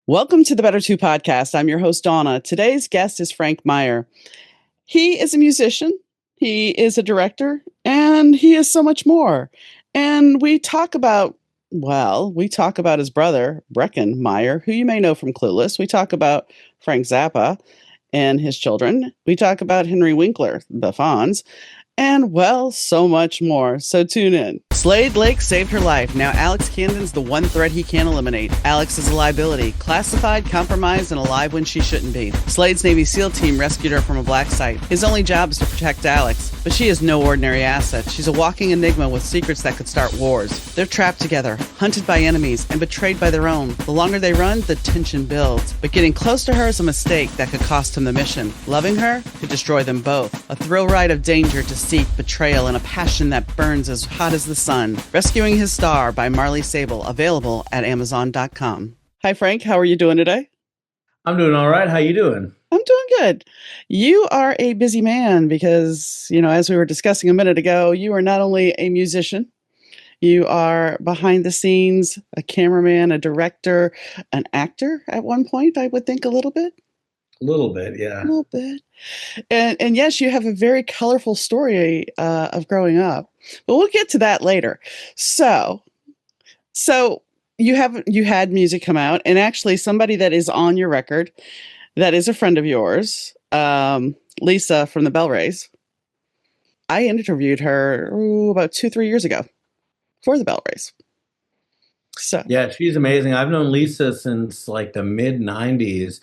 Welcome to the Better Two podcast. I'm your host, Donna. Today's guest is Frank Meyer. He is a musician, he is a director, and he is so much more. And we talk about his brother, Brecken Meyer, who you may know from Clueless. We talk about Frank Zappa and his children. We talk about Henry Winkler, the Fonz, and so much more. So tune in. Slade Lake saved her life. Now Alex Camden's the one threat he can't eliminate. Alex is a liability, classified, compromised, and alive when she shouldn't be. Slade's Navy SEAL team rescued her from a black site. His only job is to protect Alex, but she is no ordinary asset. She's a walking enigma with secrets that could start wars. They're trapped together, hunted by enemies, and betrayed by their own. The longer they run, the tension builds. But getting close to her is a mistake that could cost him the mission. Loving her could destroy them both. A thrill ride of danger, deceit, betrayal, and a passion that burns as hot as the sun. Rescuing His Star by Marley Sable, available at Amazon.com. Hi, Frank. How are you doing today? I'm doing all right. How you doing? I'm doing good. You are a busy man because, as we were discussing a minute ago, you are not only a musician, you are behind the scenes, a cameraman, a director, an actor at one point, I would think a little bit. A little bit, yeah. A little bit. And yes, you have a very colorful story of growing up, but we'll get to that later. So you had music come out, and actually somebody that is on your record that is a friend of yours, Lisa from the Bellrays. I interviewed her about 2-3 years ago for the Bellrays. So yeah, she's amazing. I've known Lisa since like the mid '90s.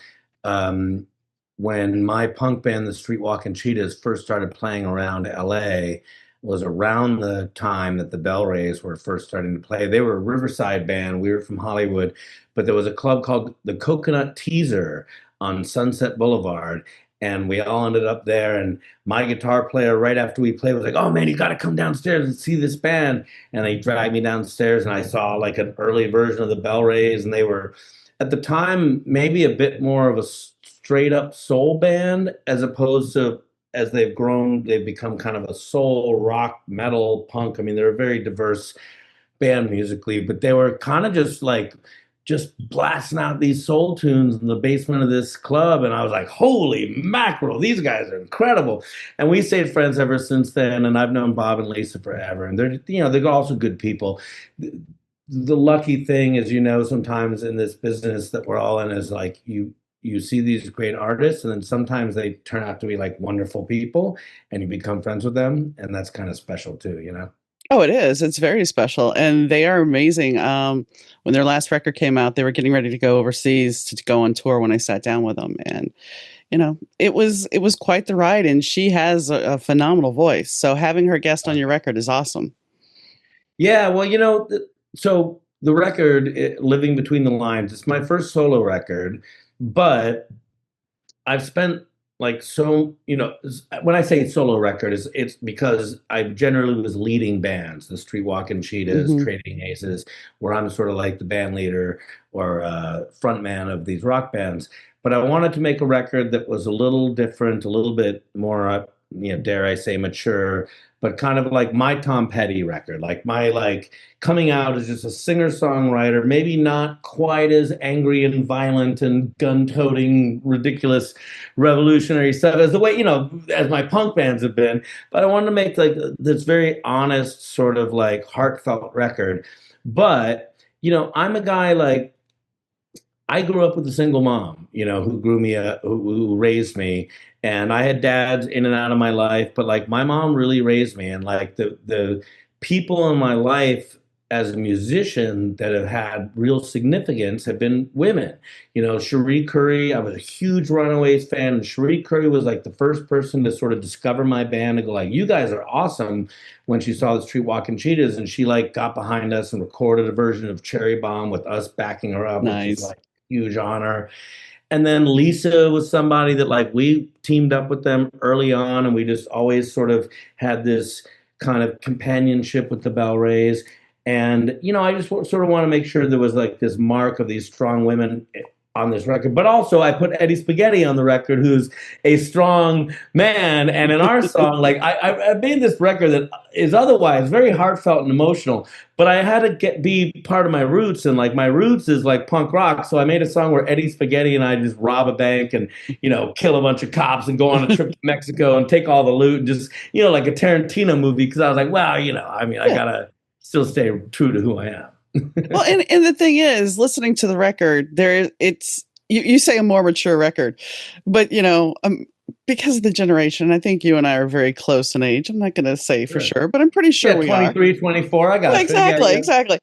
When my punk band, the Streetwalking Cheetahs, first started playing around LA, was around the time that the Bellrays were first starting to play. They were a Riverside band. We were from Hollywood, but there was a club called the Coconut Teaser on Sunset Boulevard. And we all ended up there. And my guitar player, right after we played, was like, "Oh man, you got to come downstairs and see this band." And they dragged me downstairs, and I saw like an early version of the Bellrays, and they were, at the time, maybe a bit more of a straight up soul band, as opposed to, as they've grown, they've become kind of a soul, rock, metal, punk. I mean, they're a very diverse band musically, but they were kind of just blasting out these soul tunes in the basement of this club. And I was like, holy mackerel, these guys are incredible. And we stayed friends ever since then. And I've known Bob and Lisa forever. And they're also good people. The lucky thing is, sometimes in this business that we're all in, is like you see these great artists, and then sometimes they turn out to be like wonderful people, and you become friends with them. And that's kind of special too. Oh, it is. It's very special. And they are amazing. When their last record came out, they were getting ready to go overseas to go on tour when I sat down with them. And, it was quite the ride. And she has a phenomenal voice. So having her guest on your record is awesome. Yeah, well, so the record, Living Between the Lines, it's my first solo record, but I've spent when I say solo record, it's because I generally was leading bands, the Streetwalking Cheetahs, Trading Aces, where I'm sort of like the band leader or front man of these rock bands. But I wanted to make a record that was a little different, a little bit more, dare I say, mature, but kind of like my Tom Petty record, like my coming out as just a singer-songwriter, maybe not quite as angry and violent and gun-toting, ridiculous, revolutionary stuff as the way, as my punk bands have been. But I wanted to make like this very honest, sort of like heartfelt record. But, I'm a guy like, I grew up with a single mom, who grew me up, who raised me. And I had dads in and out of my life, but like my mom really raised me. And like the people in my life as a musician that have had real significance have been women. Cherie Currie, I was a huge Runaways fan, and Cherie Currie was like the first person to sort of discover my band and go like, "You guys are awesome," when she saw the Streetwalking Cheetahs, and she like got behind us and recorded a version of Cherry Bomb with us backing her up, Nice. which is like huge honor. And then Lisa was somebody that like we teamed up with them early on, and we just always sort of had this kind of companionship with the Bellrays. And, I just sort of want to make sure there was like this mark of these strong women on this record. But also I put Eddie Spaghetti on the record, who's a strong man. And in our song, like I made this record that is otherwise very heartfelt and emotional, but I had to be part of my roots. And like my roots is like punk rock. So I made a song where Eddie Spaghetti and I just rob a bank and, kill a bunch of cops and go on a trip to Mexico and take all the loot and just, like a Tarantino movie. Cause I was like, well, I mean, I gotta still stay true to who I am. Well, and the thing is, listening to the record, it's you say a more mature record, but because of the generation, I think you and I are very close in age. I'm not going to say for sure, but I'm pretty sure we 23, 24. I got it. Exactly, exactly.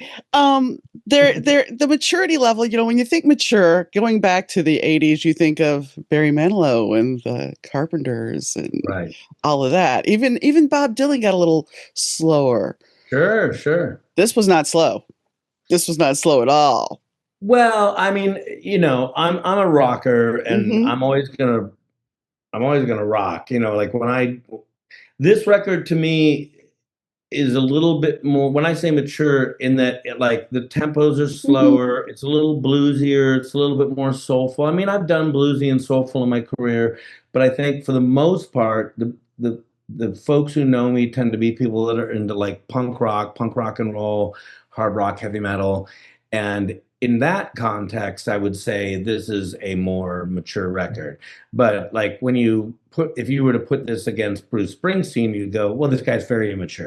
They're the maturity level. When you think mature, going back to the '80s, you think of Barry Manilow and the Carpenters and all of that. Even Bob Dylan got a little slower. Sure. This was not slow. This was not slow at all. Well, I mean, I'm a rocker, and I'm always gonna rock. Like this record to me is a little bit more, when I say mature, in that like the tempos are slower, it's a little bluesier, it's a little bit more soulful. I mean, I've done bluesy and soulful in my career, but I think for the most part, the folks who know me tend to be people that are into like punk rock and roll, hard rock, heavy metal. And in that context, I would say this is a more mature record. But like if you were to put this against Bruce Springsteen, you'd go, well, this guy's very immature.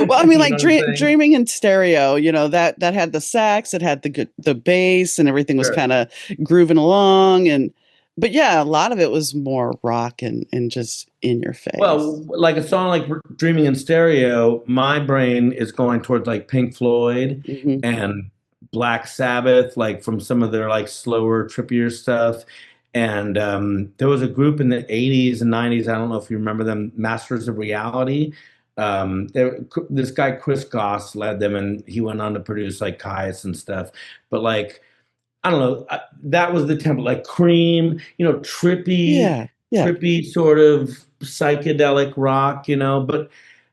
Well, I mean, like Dreaming in Stereo, that had the sax, it had the bass, and everything was kind of grooving along. But yeah, a lot of it was more rock and just in your face. Well, like a song like Dreaming in Stereo, my brain is going towards like Pink Floyd and Black Sabbath, like from some of their like slower, trippier stuff. And there was a group in the 80s and 90s, I don't know if you remember them, Masters of Reality. This guy, Chris Goss, led them, and he went on to produce like Caius and stuff. But like, I don't know, that was the template, like Cream, trippy, trippy sort of psychedelic rock, But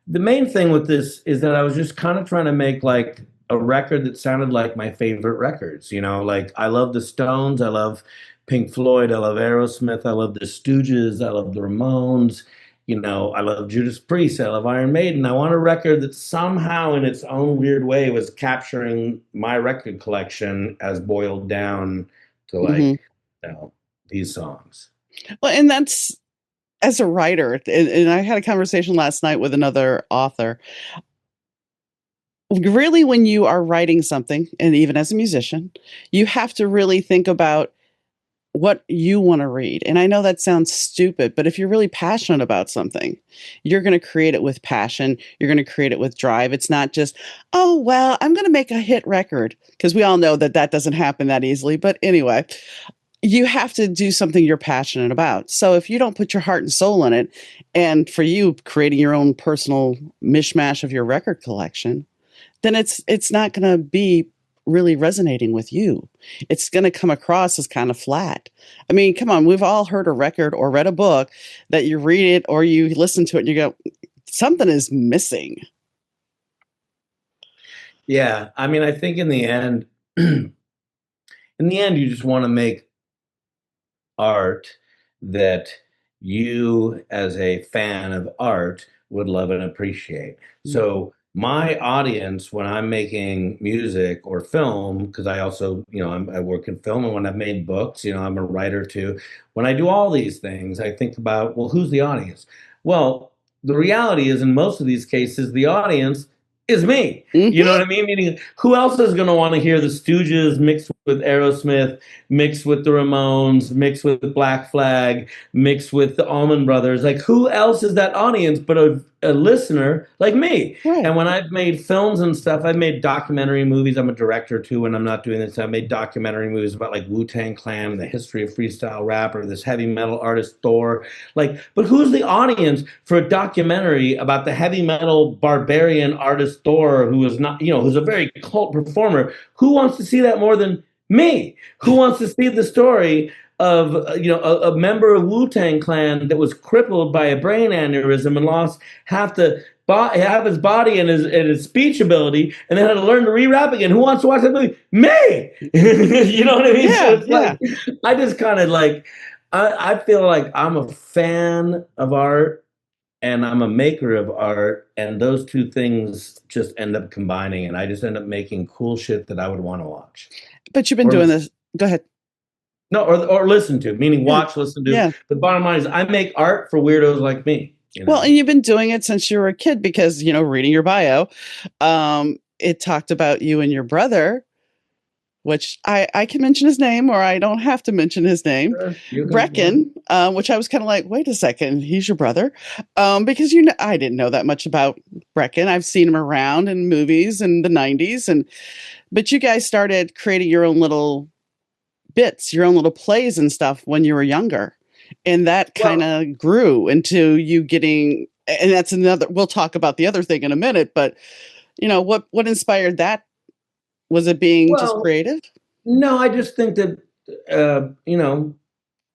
the main thing with this is that I was just kind of trying to make like a record that sounded like my favorite records, like I love the Stones, I love Pink Floyd, I love Aerosmith, I love the Stooges, I love the Ramones, I love Judas Priest, I love Iron Maiden. I want a record that somehow in its own weird way was capturing my record collection as boiled down to like, these songs. Well, and that's, as a writer, and I had a conversation last night with another author. Really, when you are writing something, and even as a musician, you have to really think about what you want to read. And I know that sounds stupid, but if you're really passionate about something, you're going to create it with passion. You're going to create it with drive. It's not just, oh, well, I'm going to make a hit record, because we all know that doesn't happen that easily. But anyway, you have to do something you're passionate about. So if you don't put your heart and soul in it, and for you creating your own personal mishmash of your record collection, then it's not going to be really resonating with you. It's going to come across as kind of flat. I mean, come on, we've all heard a record or read a book that you read it or you listen to it and you go, something is missing. Yeah, I mean, I think in the end, you just want to make art that you, as a fan of art, would love and appreciate. So my audience, when I'm making music or film, because I also, I work in film, and when I've made books, I'm a writer too. When I do all these things, I think about, well, who's the audience? Well, the reality is, in most of these cases, the audience is me. You know what I mean? Meaning, who else is going to want to hear the Stooges mixed with Aerosmith, mixed with the Ramones, mixed with Black Flag, mixed with the Allman Brothers? Like, who else is that audience but a listener like me? Right. And when I've made films and stuff, I've made documentary movies. I'm a director too when I'm not doing this. I've made documentary movies about like Wu-Tang Clan, the history of freestyle rap, or this heavy metal artist Thor. Like, but who's the audience for a documentary about the heavy metal barbarian artist Thor, who is not, who's a very cult performer? Who wants to see that more than me? Who wants to see the story of a member of Wu-Tang Clan that was crippled by a brain aneurysm and lost half the have his body and his speech ability, and then had to learn to re-rap again. Who wants to watch that movie? Me. You know what I mean? So Yeah, it's yeah. like I just kind of like I feel like I'm a fan of art and I'm a maker of art, and those two things just end up combining, and I just end up making cool shit that I would want to watch But you've been or doing this. Go ahead. no, or listen to, meaning Yeah, watch, listen to. yeah. The bottom line is I make art for weirdos like me, you Well, know. and you've been doing it since you were a kid because, reading your bio, it talked about you and your brother, which I can mention his name or I don't have to mention his name, Sure, you can, yeah. Brecken, which I was kind of like, wait a second, he's your brother, because I didn't know that much about Brecken. I've seen him around in movies in the '90s, but you guys started creating your own little bits, your own little plays and stuff when you were younger, and that kind Well, of grew into you getting. And that's another. We'll talk about the other thing in a minute, but what inspired that? Was it being just well, creative? no, I just think that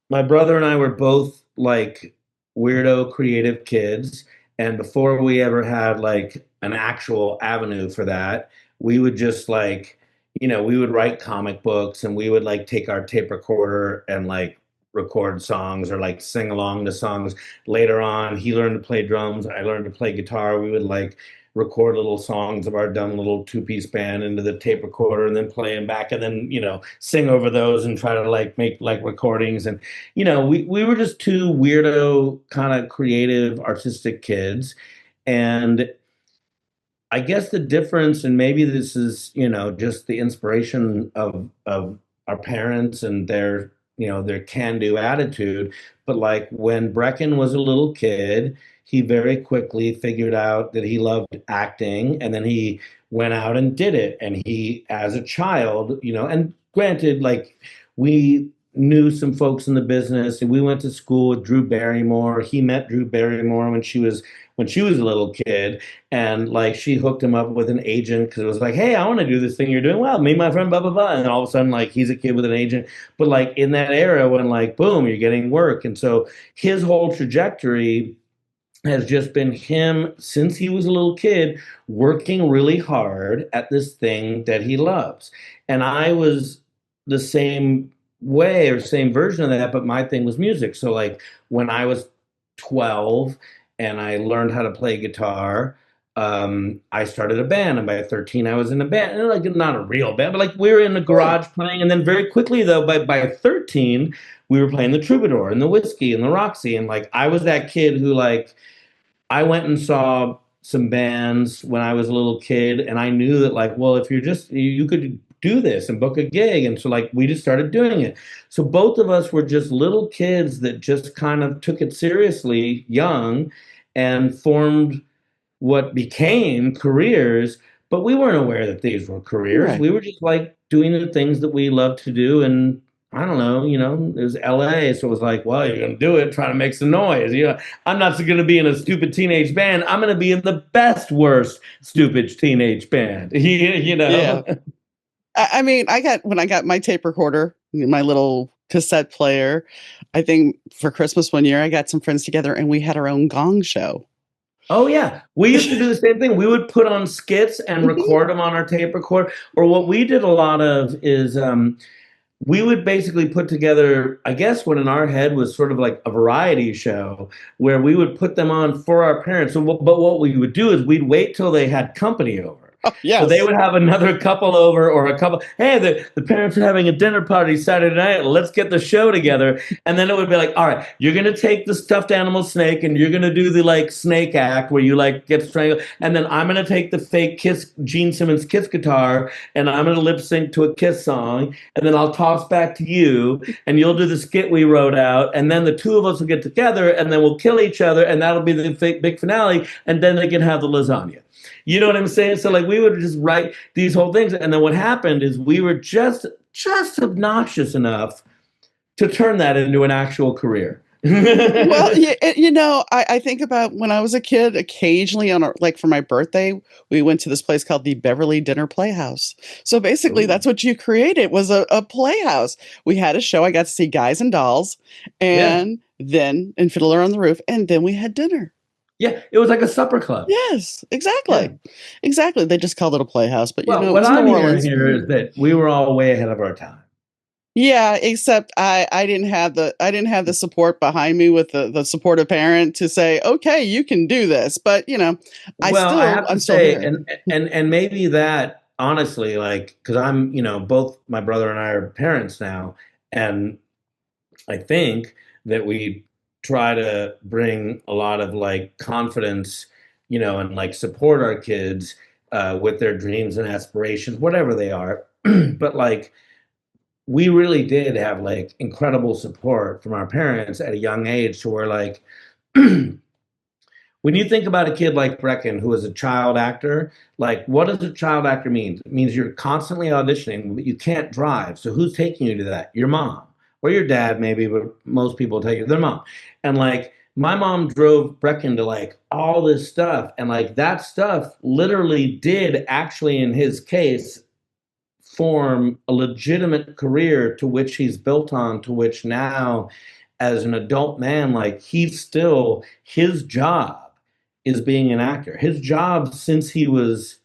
my brother and I were both like weirdo creative kids. And before we ever had like an actual avenue for that, we would just like, we would write comic books and we would like take our tape recorder and like record songs or like sing along to songs. Later on, he learned to play drums. I learned to play guitar. We would like record little songs of our dumb little two-piece band into the tape recorder and then play them back and then, sing over those and try to like make like recordings. And we were just two weirdo kind of creative artistic kids. And I guess the difference, and maybe this is just the inspiration of our parents and their can-do attitude, but like when Brecken was a little kid, he very quickly figured out that he loved acting, and then he went out and did it. And he, as a child, and granted, like we knew some folks in the business, and we went to school with Drew Barrymore. He met Drew Barrymore when she was a little kid, and like she hooked him up with an agent because it was like, hey, I want to do this thing you're doing. Well, me and my friend, blah blah blah, and all of a sudden, like he's a kid with an agent. But like in that era, when like boom, you're getting work, and so his whole trajectory has just been him since he was a little kid working really hard at this thing that he loves. And I was the same way or same version of that, but my thing was music. So like when I was 12 and I learned how to play guitar, I started a band, and by 13 I was in a band, and like not a real band, but like we were in the Sure. garage playing. And then very quickly though, by 13 we were playing the Troubadour and the Whiskey and the Roxy. And like I was that kid who like I went and saw some bands when I was a little kid, and I knew that like, well, if you're just you could do this and book a gig. And so like we just started doing it. So both of us were just little kids that just kind of took it seriously young and formed what became careers, but we weren't aware that these were careers. Right. We were just like doing the things that we love to do. And I don't know, it was LA. So it was like, well, you're going to do it, try to make some noise. I'm not going to be in a stupid teenage band. I'm going to be in the best, worst, stupid teenage band, Yeah. I mean, when I got my tape recorder, my little cassette player, I think for Christmas one year, I got some friends together and we had our own gong show. Oh yeah, we used to do the same thing. We would put on skits and Mhm. record them on our tape recorder. Or what we did a lot of is we would basically put together, I guess what in our head was sort of like a variety show where we would put them on for our parents. But what we would do is we'd wait till they had company over. Oh, So they yes. would have another couple over or a couple. Hey, the parents are having a dinner party Saturday night. Let's get the show together. And then it would be like, all right, you're going to take the stuffed animal snake and you're going to do the like snake act where you like get strangled. And then I'm going to take the fake Kiss, Gene Simmons Kiss guitar, and I'm going to lip sync to a Kiss song. And then I'll toss back to you and you'll do the skit we wrote out. And then the two of us will get together and then we'll kill each other. And that'll be the big finale. And then they can have the lasagna. You know what I'm saying? So like we would just write these whole things. And then what happened is we were just obnoxious enough to turn that into an actual career. Well, yeah, I think about when I was a kid, occasionally like for my birthday, we went to this place called the Beverly Dinner Playhouse. So basically Ooh. that's what you created was a playhouse. We had a show. I got to see Guys and Dolls Yeah. and Fiddler on the Roof, and then we had dinner. Yeah, it was like a supper club. Yes, Yeah. exactly. Exactly. They just called it a playhouse, but Well, it what was New I'm hearing Orleans. here is that we were all way ahead of our time. Yeah, except I didn't have the support behind me with the supportive parent to say, okay, you can do this. But Well, I have I'm to still say, here. and maybe that honestly, like, because I'm, both my brother and I are parents now, and I think that we try to bring a lot of like confidence, and like support our kids with their dreams and aspirations, whatever they are. But like, we really did have like incredible support from our parents at a young age to where like when you think about a kid like Brecken, who is a child actor, like what does a child actor mean? It means you're constantly auditioning, but you can't drive. So who's taking you to that? Your mom or your dad, maybe, but most people take you their mom. And like my mom drove Brecken to like all this stuff, and like that stuff literally did actually, in his case, form a legitimate career to which he's built on, to which now, as an adult man, like he's still, his job is being an actor. His job since he was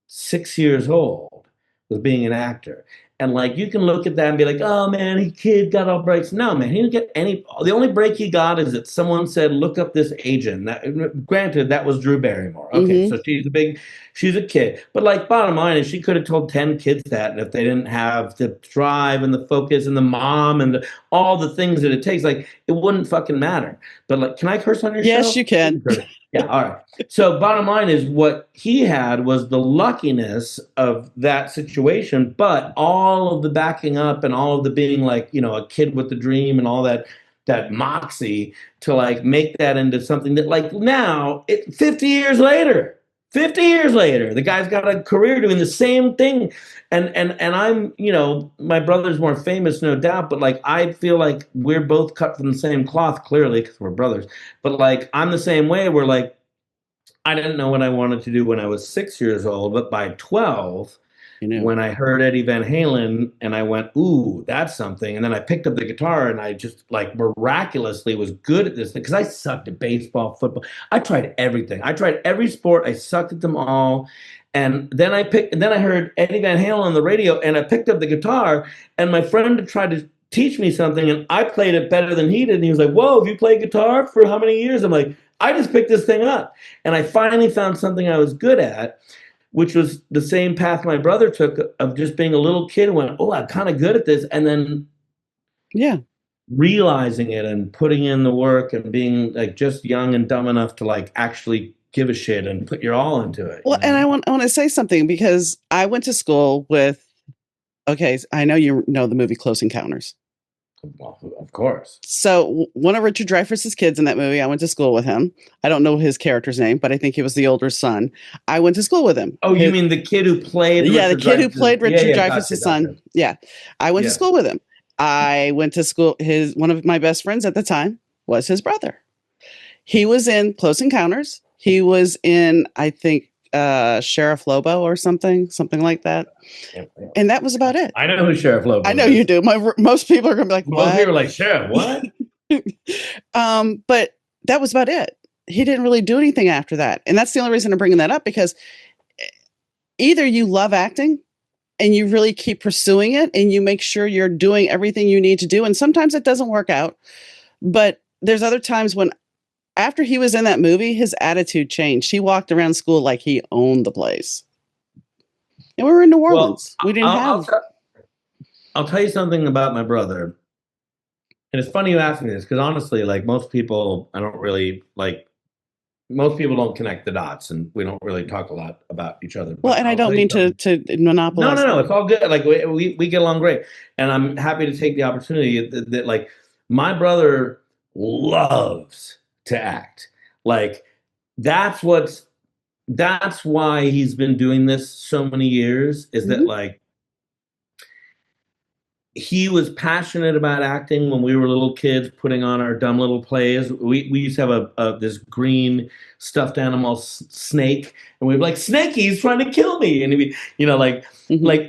6 years old was being an actor. And like you can look at that and be like, oh man, he kid got all breaks. No, man, he didn't get any. The only break he got is that someone said, look up this agent. That, granted, that was Drew Barrymore. Okay, Hmm. so she's a kid. But like bottom line is she could have told 10 kids that, and if they didn't have the drive and the focus and the mom and all the things that it takes, like it wouldn't fucking matter. But like, can I curse on your Yes, show? you can. Yeah, all right. So bottom line is what he had was the luckiness of that situation, but all of the backing up and all of the being like, a kid with the dream and all that moxie to like make that into something that like now 50 years later, the guy's got a career doing the same thing. And I'm, my brother's more famous, no doubt, but like I feel like we're both cut from the same cloth, clearly, because we're brothers. But like I'm the same way. Where like I didn't know what I wanted to do when I was 6 years old, but by 12, You know. when I heard Eddie Van Halen, and I went, "Ooh, that's something." And then I picked up the guitar, and I just like miraculously was good at this thing because I sucked at baseball, football. I tried everything. I tried every sport. I sucked at them all. And then I heard Eddie Van Halen on the radio, and I picked up the guitar, and my friend tried to teach me something, and I played it better than he did. And he was like, "Whoa, have you played guitar for how many years?" I'm like, "I just picked this thing up." And I finally found something I was good at, which was the same path my brother took of just being a little kid and went, oh, I'm kind of good at this. And then Yeah. realizing it and putting in the work and being like just young and dumb enough to like actually give a shit and put your all into it, Well, and I want to say something because I went to school with. Okay, I know you know the movie Close Encounters. Well, of course. So one of Richard Dreyfuss's kids in that movie, I went to school with him. I don't know his character's name, but I think he was the older son. I went to school with him. Oh, you mean the kid who played Yeah, the Richard kid who Dreyfuss? played Yeah, Richard yeah, gotcha, Dreyfuss's son. gotcha. Yeah, I went to Yeah. school with him. I went to school. One of my best friends at the time was his brother. He was in Close Encounters. He was in, I think, Sheriff Lobo or something like that. Yeah, yeah. And that was about it. I know who Sheriff Lobo I know is. you do. Most people are going to be like, Most people what? are like, Sheriff, what? But that was about it. He didn't really do anything after that. And that's the only reason I'm bringing that up, because either you love acting and you really keep pursuing it and you make sure you're doing everything you need to do. And sometimes it doesn't work out. But there's other times when, after he was in that movie, his attitude changed. He walked around school like he owned the place. And we were in New Well, Orleans. We didn't have. I'll tell you something about my brother. And it's funny you ask me this because honestly, like most people, I don't really like. Most people don't connect the dots, and we don't really talk a lot about each other. Well, But and I I'll don't tell you mean something. to No, monopolize. no, no. It's all good. Like we get along great, and I'm happy to take the opportunity that like my brother loves to act. Like that's what's that's why he's been doing this so many years. Is that Mhm. like he was passionate about acting when we were little kids, putting on our dumb little plays. We used to have this green stuffed animal snake, and we'd be like, Snakey, he's trying to kill me. And he'd be, like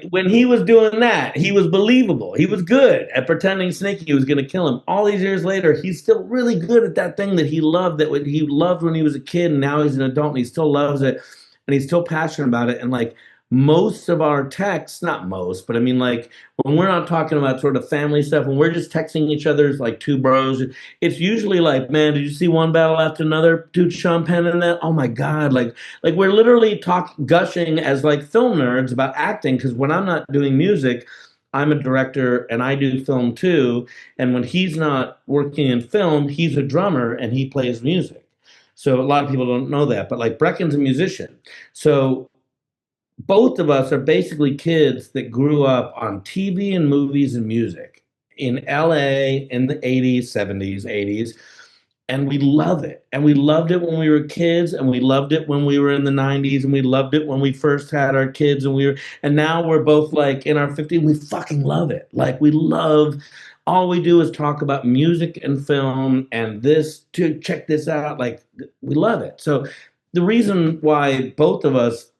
when he was doing that, he was believable. He was good at pretending Snakey was going to kill him. All these years later, he's still really good at that thing that he loved, that he loved when he was a kid, and now he's an adult, and he still loves it, and he's still passionate about it. And like most of our texts, not most, but I mean, like when we're not talking about sort of family stuff, when we're just texting each other as like two bros, it's usually like, man, did you see one battle after another? Dude, Sean Penn in that? Oh my God. Like we're literally gushing as like film nerds about acting. Cause when I'm not doing music, I'm a director and I do film too. And when he's not working in film, he's a drummer and he plays music. So a lot of people don't know that, but like Brecken's a musician. So both of us are basically kids that grew up on TV and movies and music in LA in the 80s, 70s, 80s. And we love it. And we loved it when we were kids, and we loved it when we were in the 90s, and we loved it when we first had our kids, and now we're both like in our 50s, we fucking love it. Like we love, all we do is talk about music and film and this, to check this out. Like we love it. So the reason why both of us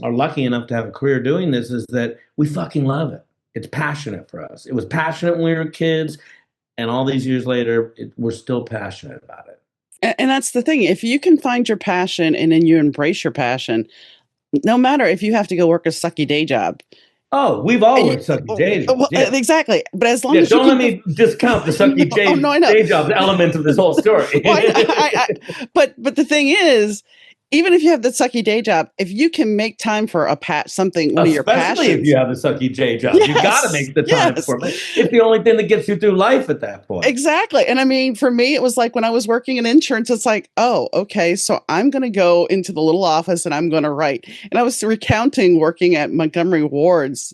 are lucky enough to have a career doing this is that we fucking love it. It's passionate for us. It was passionate when we were kids, and all these years later, we're still passionate about it. And that's the thing. If you can find your passion and then you embrace your passion, no matter if you have to go work a sucky day job. Oh, we've all worked sucky day jobs. Well, yeah. Exactly. But as long as don't let me discount the sucky day job element of this whole story. Well, but the thing is, even if you have the sucky day job, if you can make time for one of your passions. Especially if you have a sucky day job. Yes, you got to make the time for it. It's the only thing that gets you through life at that point. Exactly. And I mean, for me, it was like when I was working in insurance, it's like, oh, okay, so I'm going to go into the little office and I'm going to write. And I was recounting working at Montgomery Ward's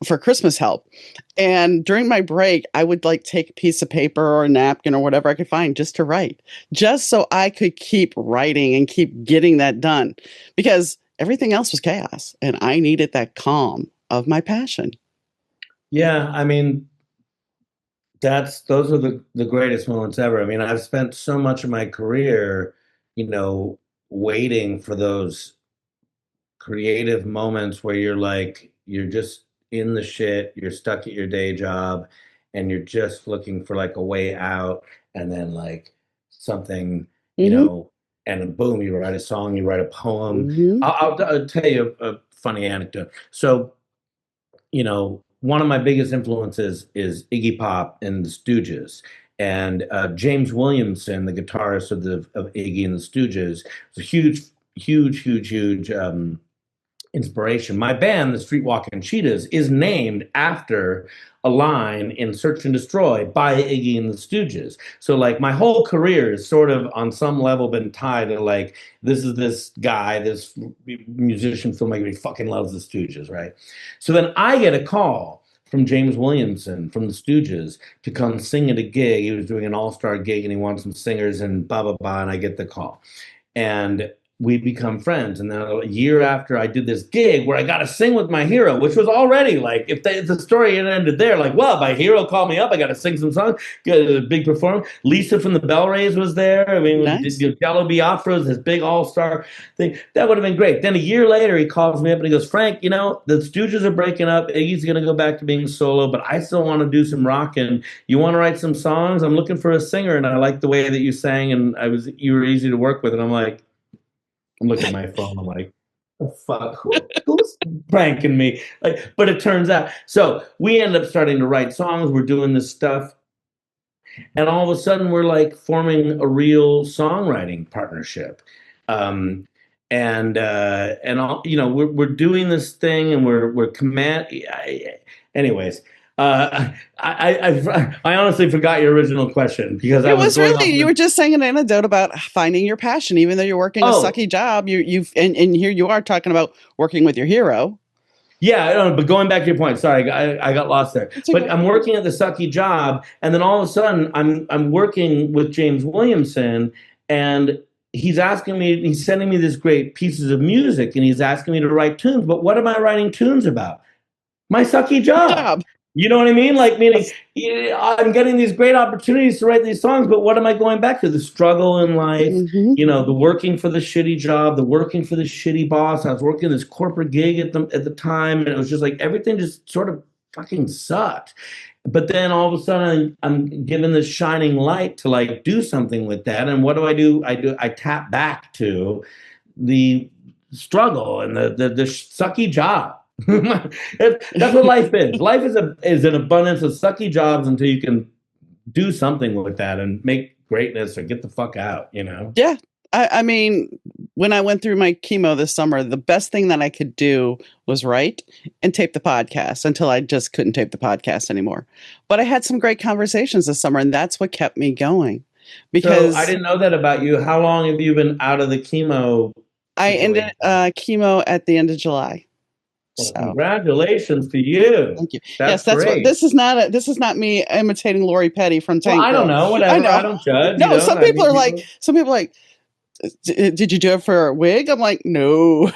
for Christmas help. And during my break, I would like take a piece of paper or a napkin or whatever I could find just to write, just so I could keep writing and keep getting that done, because everything else was chaos and I needed that calm of my passion. Yeah, I mean, those are the greatest moments ever. I mean, I've spent so much of my career, waiting for those creative moments where you're just in the shit, you're stuck at your day job, and you're just looking for like a way out, and then like something, and then boom, you write a song, you write a poem. Mm-hmm. I'll tell you a funny anecdote. So, one of my biggest influences is Iggy Pop and the Stooges. And James Williamson, the guitarist of Iggy and the Stooges, was a huge inspiration. My band, the Streetwalking Cheetahs, is named after a line in Search and Destroy by Iggy and the Stooges. So like my whole career has sort of on some level been tied to like, this is this guy, this musician, filmmaker, he fucking loves the Stooges, right? So then I get a call from James Williamson from the Stooges to come sing at a gig. He was doing an all-star gig and he wanted some singers and blah, blah, blah, and I get the call. And we become friends. And then a year after I did this gig where I got to sing with my hero, which was already like, if the story had ended there, like, well, my hero called me up, I got to sing some songs, get a big performance. Lisa from the Bellrays was there. I mean, nice. Jello Biafra's, this big all-star thing. That would have been great. Then a year later, he calls me up and he goes, Frank, the Stooges are breaking up. Iggy's going to go back to being solo, but I still want to do some rocking. You want to write some songs? I'm looking for a singer, and I like the way that you sang, and you were easy to work with. And I'm looking at my phone. I'm like, oh, fuck, who's pranking me? But it turns out, so we end up starting to write songs. We're doing this stuff, and all of a sudden, we're like forming a real songwriting partnership. And all, we're doing this thing, and we're anyways. I honestly forgot your original question because you were just saying an anecdote about finding your passion, even though you're working a sucky job. And here you are talking about working with your hero. Yeah, but going back to your point, sorry, I got lost there. But I'm working at the sucky job, and then all of a sudden, I'm working with James Williamson, and he's sending me these great pieces of music, and he's asking me to write tunes. But what am I writing tunes about? my sucky job. Job. You know what I mean? Like, meaning Yes. I'm getting these great opportunities to write these songs, but what am I going back to? The struggle in life, Hmm. the working for the shitty job, the working for the shitty boss. I was working this corporate gig at the time, and it was just like everything just sort of fucking sucked. But then all of a sudden, I'm given this shining light to like do something with that. And what do? I tap back to the struggle and the sucky job. That's what life is. Life is an abundance of sucky jobs until you can do something with that and make greatness or get the fuck out. Yeah. I mean, when I went through my chemo this summer, the best thing that I could do was write and tape the podcast until I just couldn't tape the podcast anymore. But I had some great conversations this summer, and that's what kept me going So I because didn't know that about you. How long have you been out of the chemo I ended situation? chemo at the end of July. Well, So congratulations to you. thank you. That's Yes, that's what great. this is not me imitating Lori Petty from Well, Tank I don't Girl. know. I Whatever. I know. don't judge. No, I mean, people. some people are like, did you do it for a wig? I'm like, no.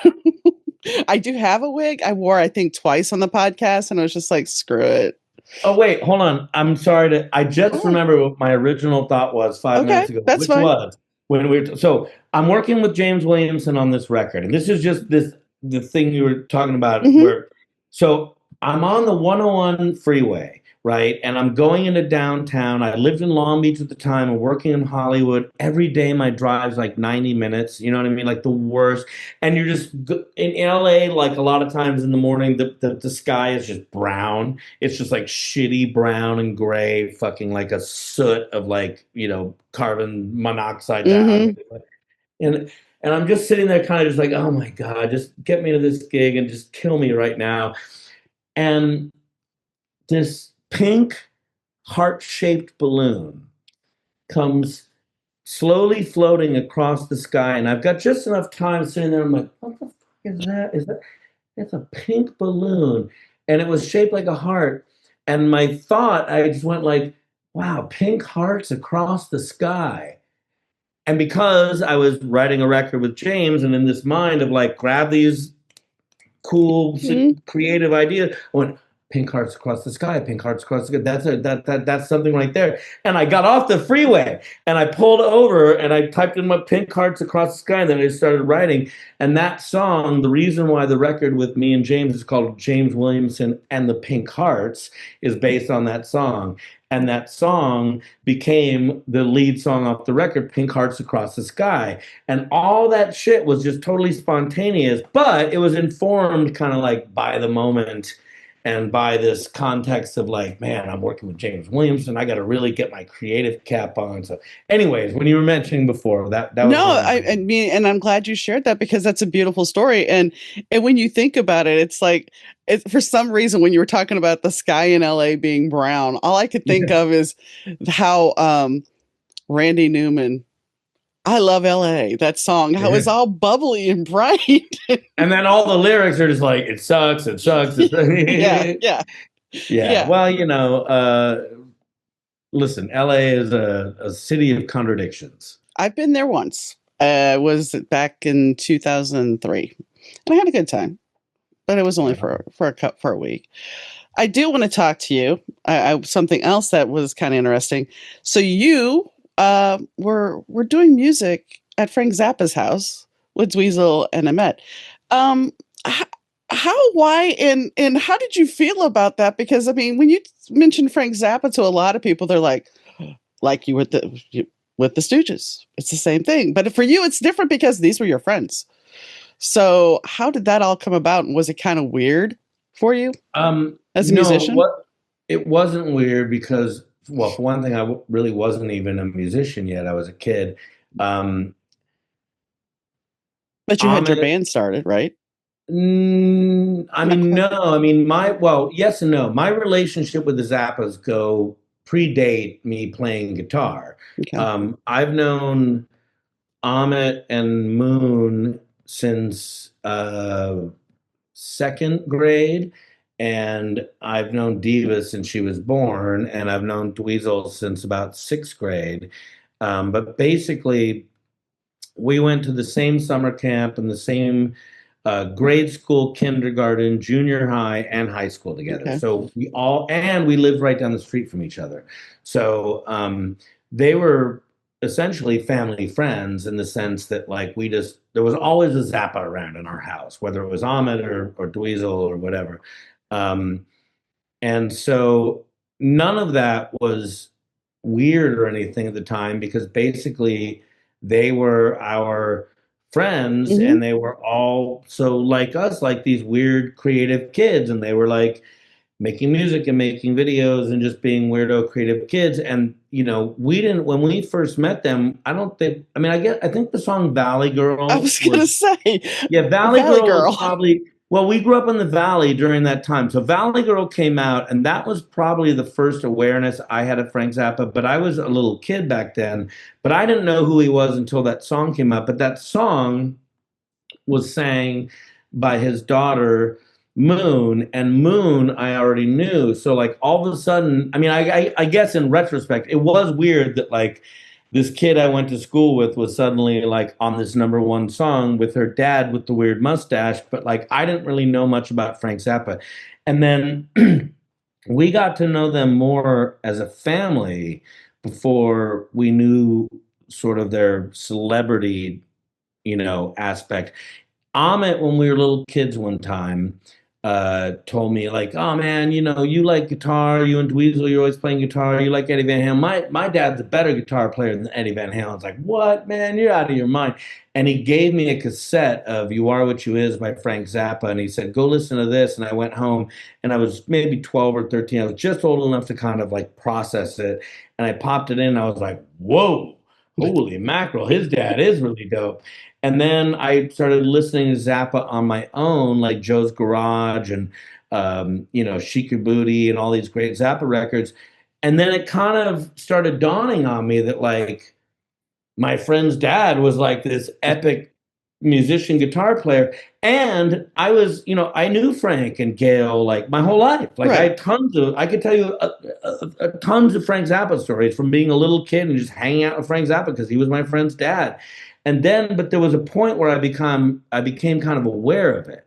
I do have a wig. I wore, I think, twice on the podcast, and I was just like, screw it. Oh wait, hold on. I'm sorry to. I just Oh, remember what my original thought was 5 minutes okay, ago, that's which fine. was when we were. So I'm working with James Williamson on this record, and this is just the thing you were talking about. Hmm. Where so I'm on the 101 freeway, right, and I'm going into downtown. I lived in Long Beach at the time, and working in Hollywood. Every day my drive's like 90 minutes. You know what I mean? Like the worst. And you're just in LA. Like a lot of times in the morning, the sky is just brown. It's just like shitty brown and gray, fucking like a soot of like, carbon monoxide down. Hmm. And and I'm just sitting there kind of just like, oh my God, just get me to this gig and just kill me right now. And this pink heart-shaped balloon comes slowly floating across the sky. And I've got just enough time sitting there. I'm like, what the fuck is that? It's a pink balloon. And it was shaped like a heart. And my thought, I just went like, wow, pink hearts across the sky. And because I was writing a record with James and in this mind of like, grab these cool, Hmm. creative ideas, I went, pink hearts across the sky, pink hearts across the sky. That's something right there. And I got off the freeway and I pulled over and I typed in my pink hearts across the sky, and then I started writing. And that song, the reason why the record with me and James is called James Williamson and the Pink Hearts, is based on that song. And that song became the lead song off the record, Pink Hearts Across the Sky. And all that shit was just totally spontaneous, but it was informed kind of like by the moment and by this context of like, man, I'm working with James Williamson. I got to really get my creative cap on. So, anyways, when you were mentioning before, that was No, one of the I things. mean, and I'm glad you shared that because that's a beautiful story. And when you think about it, it's like for some reason when you were talking about the sky in LA being brown, all I could think Yeah. of is how Randy Newman, I Love LA, that song, how it's all bubbly and bright. And then all the lyrics are just like, it sucks, it sucks. Yeah, yeah, Yeah. yeah. Well, listen, LA is a city of contradictions. I've been there once. Was back in 2003, and I had a good time, but it was only for a week. I do want to talk to you. Something else that was kind of interesting. So you were doing music at Frank Zappa's house with Dweezil and Ahmet. Um, h- why, and how did you feel about that? Because I mean, when you mention Frank Zappa to a lot of people, they're like you with with the Stooges. It's the same thing, but for you, it's different because these were your friends. So how did that all come about? And was it kind of weird for you as a No, musician? it wasn't weird because, well, for one thing, really wasn't even a musician yet. I was a kid. Um, But you had your Amit, band started, right? I Not mean, quite. no, I mean, well, yes and no. My relationship with the Zappas go predate me playing guitar. Okay. I've known Amit and Moon since second grade, and I've known Diva since she was born, and I've known Dweezil since about sixth grade. But basically, we went to the same summer camp and the same grade school, kindergarten, junior high, and high school together. Okay. So we lived right down the street from each other. So they were essentially family friends in the sense that like there was always a Zappa around in our house, whether it was Ahmed or Dweezil or whatever. Um, and so none of that was weird or anything at the time because basically they were our friends Hmm. and they were all so like us, like these weird creative kids, and they were like making music and making videos and just being weirdo creative kids. And we didn't when we first met them, I don't think I mean I think the song Valley I Girl was gonna was say, yeah, Valley Valley Girl was Girl. probably, well, we grew up in the Valley during that time. So Valley Girl came out, and that was probably the first awareness I had of Frank Zappa. But I was a little kid back then, but I didn't know who he was until that song came out. But that song was sang by his daughter, Moon, and Moon I already knew. So, like, all of a sudden, I mean, I guess in retrospect, it was weird that, like, this kid I went to school with was suddenly like on this number one song with her dad with the weird mustache, but like I didn't really know much about Frank Zappa. And then we got to know them more as a family before we knew sort of their celebrity, aspect. Amit, when we were little kids one time, told me like, "Oh man, you like guitar. You and Dweezil, you're always playing guitar. You like Eddie Van Halen. My dad's a better guitar player than Eddie Van Halen." I was like, "What, man? You're out of your mind." And he gave me a cassette of "You Are What You Is" by Frank Zappa, and he said, "Go listen to this." And I went home, and I was maybe 12 or 13. I was just old enough to kind of like process it, and I popped it in. And I was like, "Whoa." Holy mackerel, his dad is really dope. And then I started listening to Zappa on my own, like Joe's Garage and Chic Your Booty and all these great Zappa records. And then it kind of started dawning on me that like my friend's dad was like this epic musician guitar player. And I knew Frank and Gail like my whole life. Like Right. I could tell you tons of Frank Zappa stories from being a little kid and just hanging out with Frank Zappa because he was my friend's dad. And then, but there was a point where I became kind of aware of it,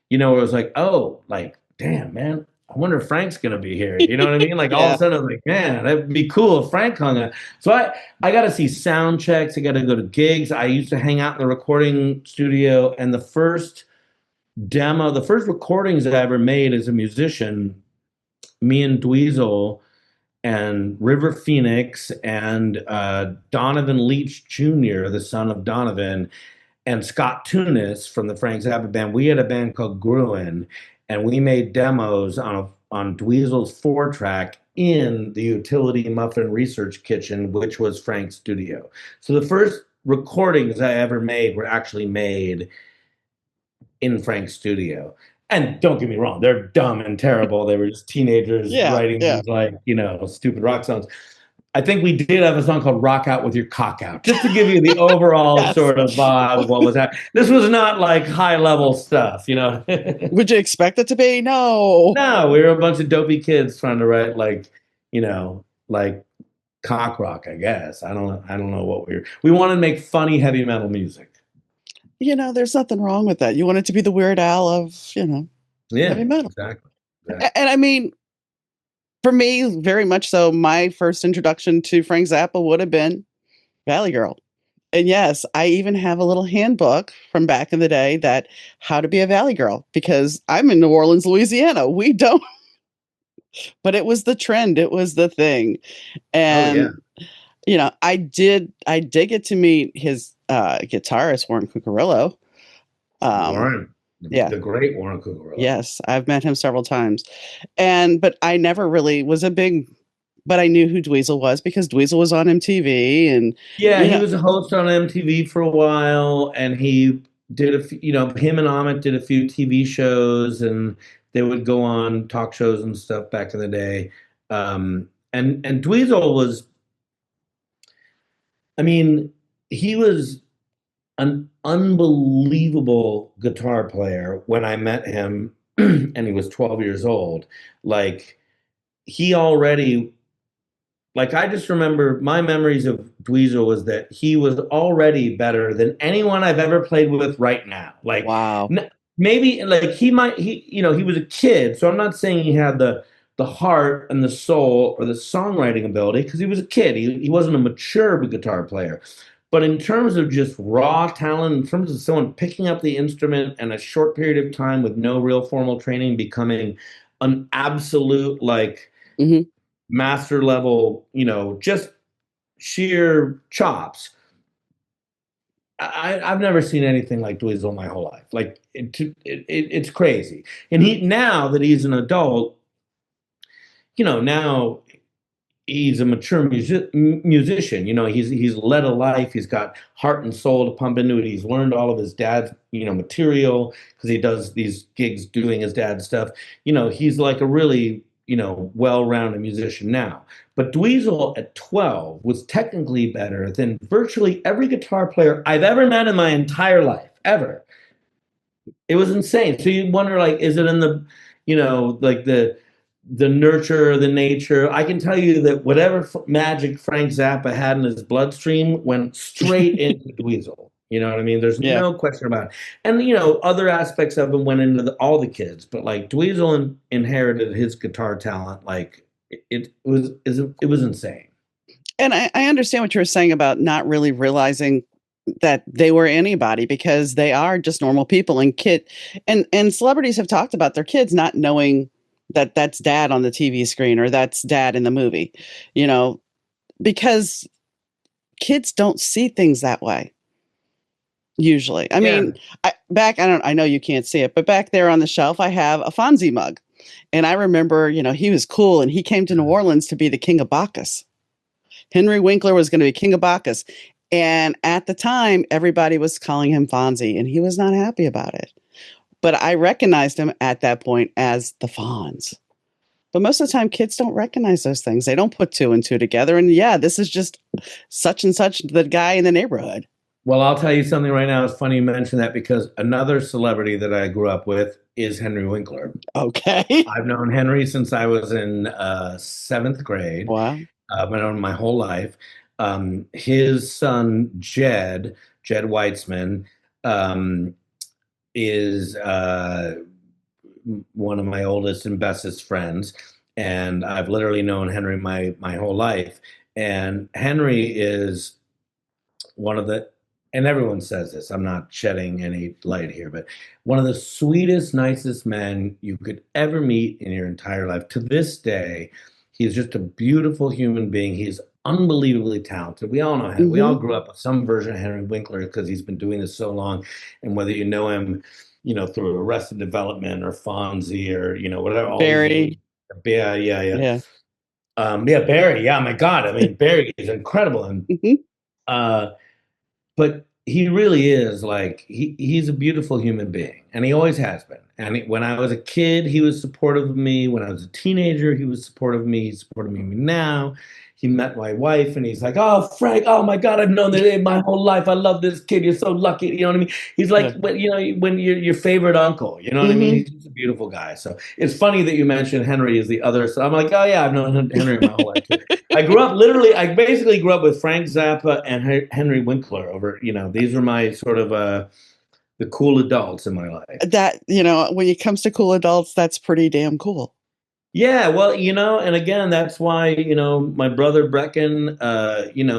where it was like, oh, like, damn, man, I wonder if Frank's gonna be here. You know what I mean? Like all of Yeah. a sudden, I'm like, man, that'd be cool if Frank hung out. So I got to see sound checks. I got to go to gigs. I used to hang out in the recording studio, and the first recordings that I ever made as a musician, me and Dweezil and River Phoenix and Donovan Leach Jr., the son of Donovan, and Scott Tunis from the Frank Zappa band. We had a band called Gruen, and we made demos on Dweezil's 4-track in the Utility Muffin Research Kitchen, which was Frank's studio. So the first recordings I ever made were actually made in Frank's studio. And don't get me wrong, they're dumb and terrible. They were just teenagers Yeah. writing Yeah. these like, stupid rock songs. I think we did have a song called Rock Out With Your Cock Out, just to give you the overall Yes. sort of vibe of what was happening. This was not like high level stuff, Would you expect it to be? No. No, we were a bunch of dopey kids trying to write like cock rock, I guess. I don't know what we wanted to make funny heavy metal music. There's nothing wrong with that. You want it to be the Weird Al of, Yeah, heavy metal. exactly. And I mean, for me, very much so, my first introduction to Frank Zappa would have been Valley Girl. And yes, I even have a little handbook from back in the day that how to be a Valley Girl because I'm in New Orleans, Louisiana. We don't, but it was the trend. It was the thing. Oh yeah. And, I did get to meet his guitarist, Warren Cucurullo. Warren, Yeah. the great Warren Cucurullo. Yes, I've met him several times. But I never really was but I knew who Dweezil was because Dweezil was on MTV and Yeah, you he know, was a host on MTV for a while, and he did him and Amit did a few TV shows, and they would go on talk shows and stuff back in the day. And Dweezil was, I mean, he was an unbelievable guitar player when I met him, and he was 12 years old. Like he already Like I just remember my memories of Dweezil was that he was already better than anyone I've ever played with right now. Like wow. maybe like he was a kid, so I'm not saying he had the heart and the soul or the songwriting ability because he was a kid. He wasn't a mature guitar player. But in terms of just raw talent, in terms of someone picking up the instrument and a short period of time with no real formal training, becoming an absolute like Hmm. master level, just sheer chops. I've never seen anything like Dweezil my whole life. Like it's crazy. And he now that he's an adult, now he's a mature musician. He's led a life. He's got heart and soul to pump into it. He's learned all of his dad's material because he does these gigs doing his dad's stuff. He's like a really well-rounded musician now. But Dweezil at 12 was technically better than virtually every guitar player I've ever met in my entire life, ever. It was insane. So you wonder, like, is it in like the nurture, the nature? I can tell you that whatever magic Frank Zappa had in his bloodstream went straight into Dweezil. You know what I mean? There's Yeah. no question about it. And other aspects of him went into all the kids, but like Dweezil inherited his guitar talent. Like it was insane. And I understand what you were saying about not really realizing that they were anybody because they are just normal people and celebrities have talked about their kids not knowing that that's dad on the TV screen or that's dad in the movie, you know, because kids don't see things that way usually. I Yeah. mean, I know you can't see it, but back there on the shelf, I have a Fonzie mug. And I remember, he was cool and he came to New Orleans to be the king of Bacchus. Henry Winkler was going to be king of Bacchus. And at the time, everybody was calling him Fonzie, and he was not happy about it. But I recognized him at that point as the Fonz. But most of the time, kids don't recognize those things. They don't put two and two together. And yeah, this is just such and such the guy in the neighborhood. Well, I'll tell you something right now. It's funny you mention that because another celebrity that I grew up with is Henry Winkler. Okay. I've known Henry since I was in seventh grade. Wow. I've known him my whole life. His son, Jed Weitzman, um, is one of my oldest and bestest friends. And I've literally known Henry my whole life. And Henry is one of the, and everyone says this, I'm not shedding any light here, but one of the sweetest, nicest men you could ever meet in your entire life. To this day, he's just a beautiful human being. He's unbelievably talented. We all know him. We all Mm-hmm. grew up with some version of Henry Winkler because he's been doing this so long. And whether you know him, through Arrested Development or Fonzie or, whatever, all these movies. Barry. Yeah, yeah, yeah. Yeah. Yeah, Barry. Yeah, my God. I mean, Barry is incredible. And Hmm. uh, but he really is like he's a beautiful human being, and he always has been. And when I was a kid, he was supportive of me. When I was a teenager, he was supportive of me. He's supportive of me now. He met my wife, and he's like, "Oh, Frank, oh my God, I've known that my whole life. I love this kid. You're so lucky." You know what I mean? He's like, Yeah. when you're your favorite uncle. You know what I mean? Hmm. He's just a beautiful guy. So it's funny that you mentioned Henry as the other. So I'm like, oh yeah, I've known Henry my whole life too. I basically grew up with Frank Zappa and Henry Winkler over, these were my sort of the cool adults in my life. That, when it comes to cool adults, that's pretty damn cool. Yeah, well, and again, that's why, my brother Brecken,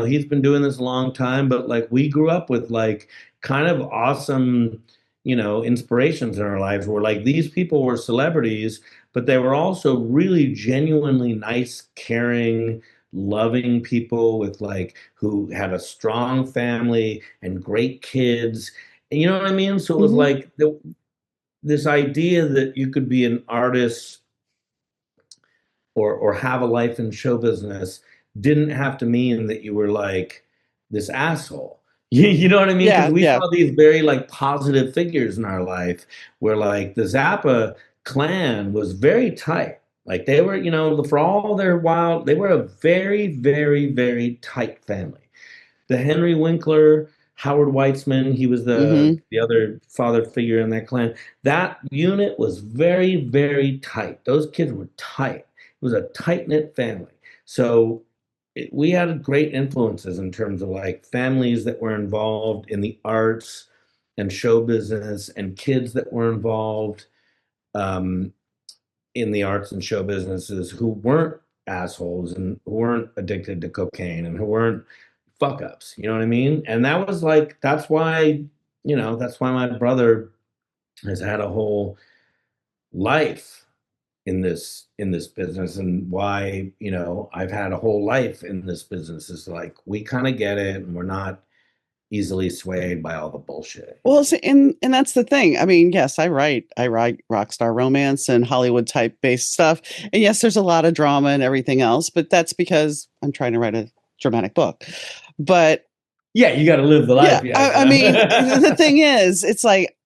he's been doing this a long time, but like we grew up with like kind of awesome, inspirations in our lives where like these people were celebrities, but they were also really genuinely nice, caring, loving people with like who had a strong family and great kids. And you know what I mean? So it was Hmm. like this idea that you could be an artist or have a life in show business didn't have to mean that you were like this asshole. You know what I mean? Because Yeah. we Yeah. saw these very like positive figures in our life where like the Zappa clan was very tight. Like they were, for all their wild, they were a very, very, very tight family. The Henry Winkler, Howard Weitzman, he was the Hmm. the other father figure in that clan. That unit was very, very tight. Those kids were tight. It was a tight knit family. So we had great influences in terms of like families that were involved in the arts, and show business and kids that were involved um, in the arts and show businesses who weren't assholes and who weren't addicted to cocaine and who weren't fuck ups. You know what I mean? And that was like, that's why my brother has had a whole life in this business, and why, I've had a whole life in this business is like, we kind of get it and we're not easily swayed by all the bullshit. Well, see, and that's the thing. I mean, yes, I write rock star romance and Hollywood type based stuff. And yes, there's a lot of drama and everything else, but that's because I'm trying to write a dramatic book. But yeah, you got to live the life. Yeah, I mean, the thing is, it's like,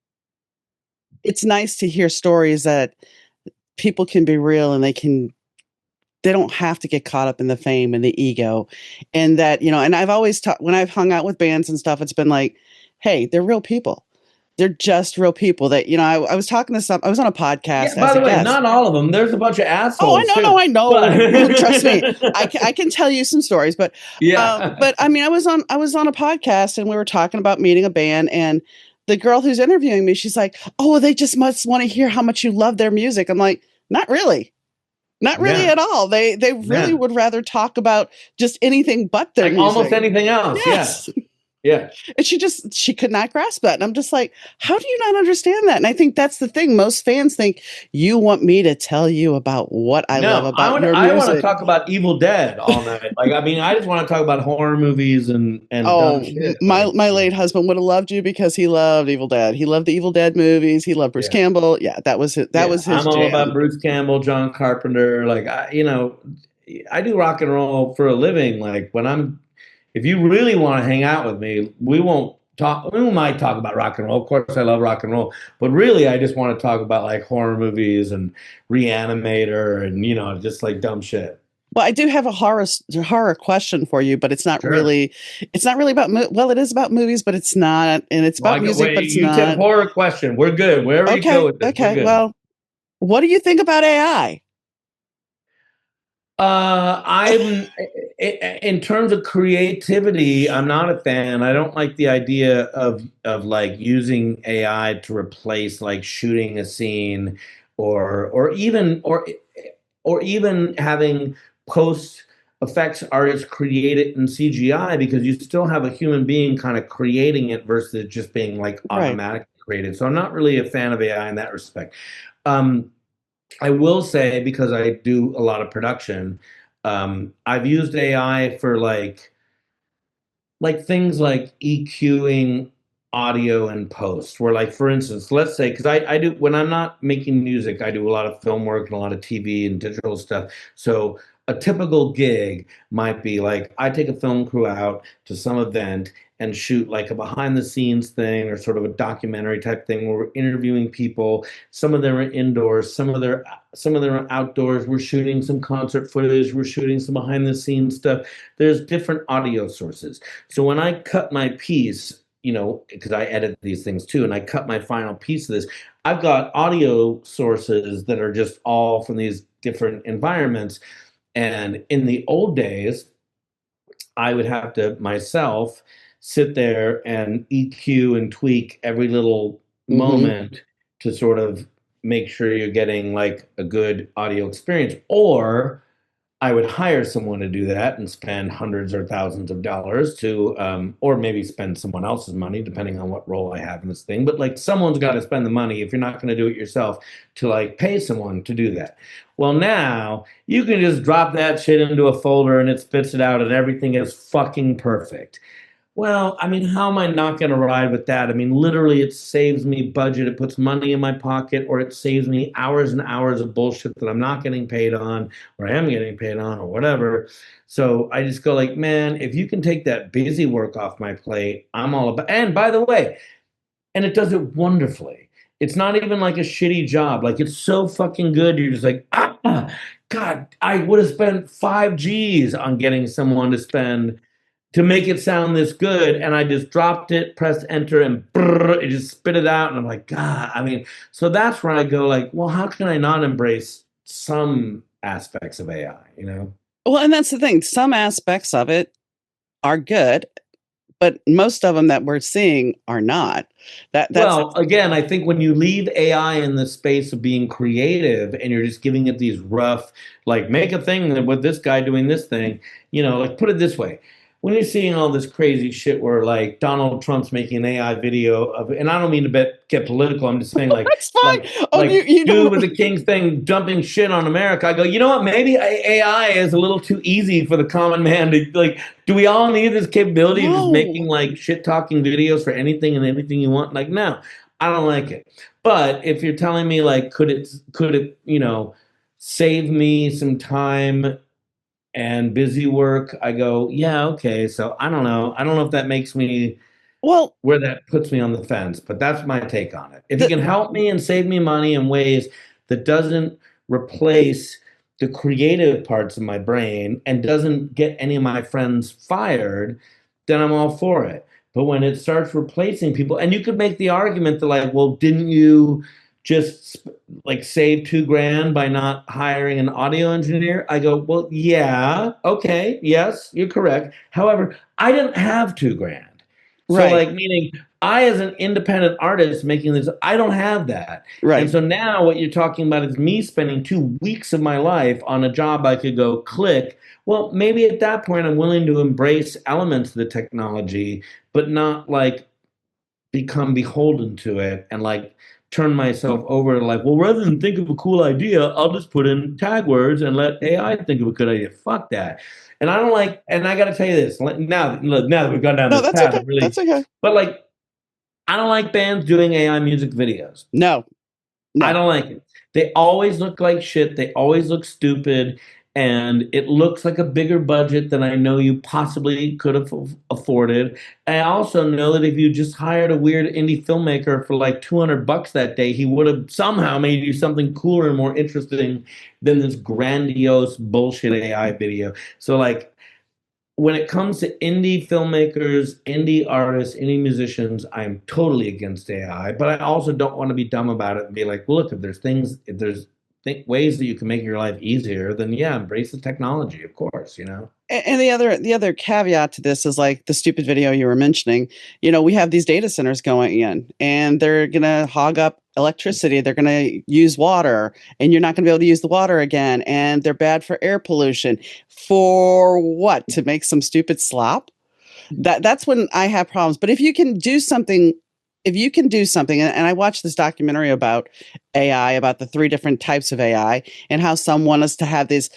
it's nice to hear stories that people can be real and they don't have to get caught up in the fame and the ego. And that, and I've always taught, when I've hung out with bands and stuff, it's been like, hey, they're real people. They're just real people that, I was talking to I was on a podcast. Yeah, by the way, not all of them. There's a bunch of assholes. Oh, I know. Trust me. I can tell you some stories, but yeah. But I mean, I was on a podcast and we were talking about meeting a band, and the girl who's interviewing me, she's like, oh, they just must want to hear how much you love their music. I'm like, not really. Not really at all. They really would rather talk about just anything but their music. Almost anything else. Yes. Yeah. And she could not grasp that. And I'm just like, how do you not understand that? And I think that's the thing. Most fans think you want me to tell you about what I love about your music. I want to talk about Evil Dead all night. Like, I mean, I just want to talk about horror movies and dumb shit. My late husband would have loved you because he loved Evil Dead. He loved the Evil Dead movies. He loved Bruce Campbell. Yeah, that was his I'm all jam. about Bruce Campbell, John Carpenter. Like, I do rock and roll for a living. Like, if you really want to hang out with me, we might talk about rock and roll. Of course, I love rock and roll, but really, I just want to talk about like horror movies and Reanimator and, just like dumb shit. Well, I do have a horror question for you, but it's not really about, well, it is about movies, but it's not, and it's about music, but it's not. You said horror question. We're good. Wherever you go with this, okay. Well, what do you think about AI? I'm in terms of creativity, I'm not a fan. I don't like the idea of like using AI to replace like shooting a scene or even having post effects artists create it in CGI, because you still have a human being kind of creating it versus just being like automatically created. So I'm not really a fan of AI in that respect. I will say, because I do a lot of production, I've used AI for like things like EQing audio and post, where like, for instance, let's say, because I do, when I'm not making music, I do a lot of film work and a lot of TV and digital stuff. So a typical gig might be like, I take a film crew out to some event and shoot like a behind the scenes thing or sort of a documentary type thing where we're interviewing people. Some of them are indoors, some of them are outdoors. We're shooting some concert footage, we're shooting some behind the scenes stuff. There's different audio sources. So when I cut my piece, because I edit these things too, and I cut my final piece of this, I've got audio sources that are just all from these different environments. And in the old days, I would have to myself sit there and EQ and tweak every little moment to sort of make sure you're getting like a good audio experience. Or I would hire someone to do that and spend hundreds or thousands of dollars to, or maybe spend someone else's money, depending on what role I have in this thing. But like, someone's got to spend the money, if you're not going to do it yourself, to like pay someone to do that. Well, now you can just drop that shit into a folder and it spits it out and everything is fucking perfect. Well, I mean, how am I not going to ride with that? I mean, literally, it saves me budget. It puts money in my pocket, or it saves me hours and hours of bullshit that I'm not getting paid on, or I am getting paid on, or whatever. So I just go like, man, if you can take that busy work off my plate, I'm all about. And by the way, and it does it wonderfully. It's not even like a shitty job. Like, it's so fucking good. You're just like, God, I would have spent 5 G's on getting someone to make it sound this good, and I just dropped it, pressed enter, and it just spit it out, and I'm like, God, I mean, so that's where I go like, well, how can I not embrace some aspects of AI, Well, and that's the thing. Some aspects of it are good, but most of them that we're seeing are not. That's Well, again, I think when you leave AI in the space of being creative and you're just giving it these rough, like make a thing with this guy doing this thing, like put it this way. When you're seeing all this crazy shit where like Donald Trump's making an AI video of, and I don't mean to get political, I'm just saying that's fine. Oh, like you dude don't. with the King's thing dumping shit on America. I go, you know what? Maybe AI is a little too easy for the common man to like. Do we all need this capability of just making No. like shit talking videos for anything and anything you want? Like, no, I don't like it. But if you're telling me like, could it, save me some time and busy work? I go, yeah, okay. So I don't know. I don't know if that makes me Well, where that puts me on the fence, but that's my take on it. If you the, can help me and save me money in ways that doesn't replace the creative parts of my brain and doesn't get any of my friends fired, then I'm all for it. But when it starts replacing people, and you could make the argument that like, well, didn't you just like save $2,000 by not hiring an audio engineer? I go, well, yeah, okay, yes, you're correct. However, I didn't have $2,000. So right, like meaning I as an independent artist making this, I don't have that. And right. so now what you're talking about is me spending 2 weeks of my life on a job I could go click. Well, maybe at that point I'm willing to embrace elements of the technology, but not like become beholden to it and like turn myself over to like, well, rather than think of a cool idea, I'll just put in tag words and let AI think of a good idea. Fuck that. And I don't like, and I got to tell you this now that we've gone down No, this that's path, okay. it really, That's okay. but like, I don't like bands doing AI music videos. No, I no. don't like it. They always look like shit. They always look stupid. And it looks like a bigger budget than I know you possibly could have afforded. I also know that if you just hired a weird indie filmmaker for like $200 that day, he would have somehow made you something cooler and more interesting than this grandiose bullshit AI video. So like when it comes to indie filmmakers, indie artists, indie musicians, I'm totally against AI, but I also don't want to be dumb about it and be like, well, look, if there's ways that you can make your life easier, then yeah, embrace the technology, of course, And the other caveat to this is like the stupid video you were mentioning. We have these data centers going in, and they're gonna hog up electricity. They're gonna use water, and you're not gonna be able to use the water again. And they're bad for air pollution. For what? To make some stupid slop? That's when I have problems. But if you can do something, and I watched this documentary about AI, about the three different types of AI, and how some want us to have this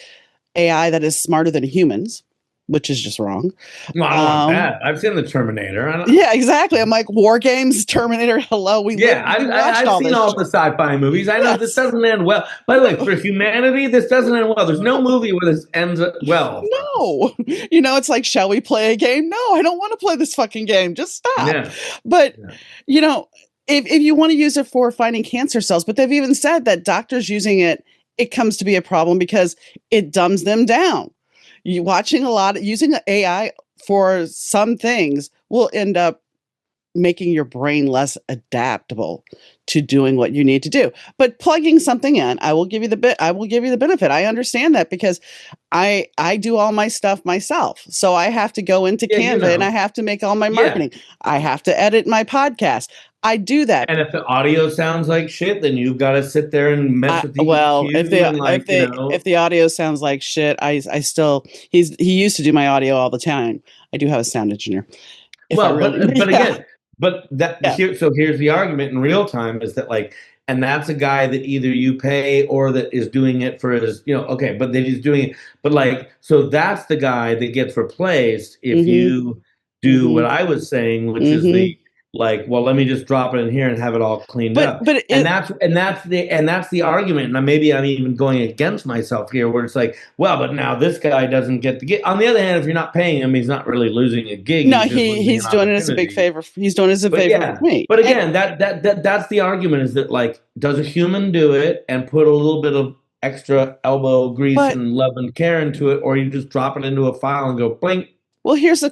AI that is smarter than humans, which is just wrong. No, I don't want Um, that. I've seen the Terminator. I don't, yeah, exactly. I'm like, War Games, Terminator, hello. yeah, We watched I've all seen this all shit. the sci-fi movies. I know this Yes. doesn't end well. By the way, for humanity, this doesn't end well. There's no movie where this ends well for us. No. It's like, shall we play a game? No, I don't want to play this fucking game. Just stop. Yeah, But, yeah. you know, if you want to use it for finding cancer cells, but they've even said that doctors using it, it comes to be a problem because it dumbs them down. You watching a lot using AI for some things will end up making your brain less adaptable to doing what you need to do. But plugging something in, I will give you the benefit. I understand that because I do all my stuff myself. So I have to go into Yeah, Canva and I have to make all my Yeah. marketing. I have to edit my podcast. I do that. And if the audio sounds like shit, then you've got to sit there and mess with the Well, EQ and like, if the audio sounds like shit, I still he used to do my audio all the time. I do have a sound engineer. If I well, really but yeah, again, but that yeah. here, so here's the argument in real time is that like, and that's a guy that either you pay or that is doing it for his, okay, but then he's doing it, but like, so that's the guy that gets replaced if Mhm. you do what Mhm. I was saying, which is Mhm. the like, well, let me just drop it in here and have it all cleaned But up. but And it that's the argument. And maybe I'm even going against myself here, where it's like, well, but now this guy doesn't get the gig. On the other hand, if you're not paying him, he's not really losing a gig. no, He's just losing an he's doing it as a big opportunity. favor. He's doing it as a But favor for yeah, me. but And again, that's the argument is that like, does a human do it and put a little bit of extra elbow grease but and love and care into it, or you just drop it into a file and go blink? Well, here's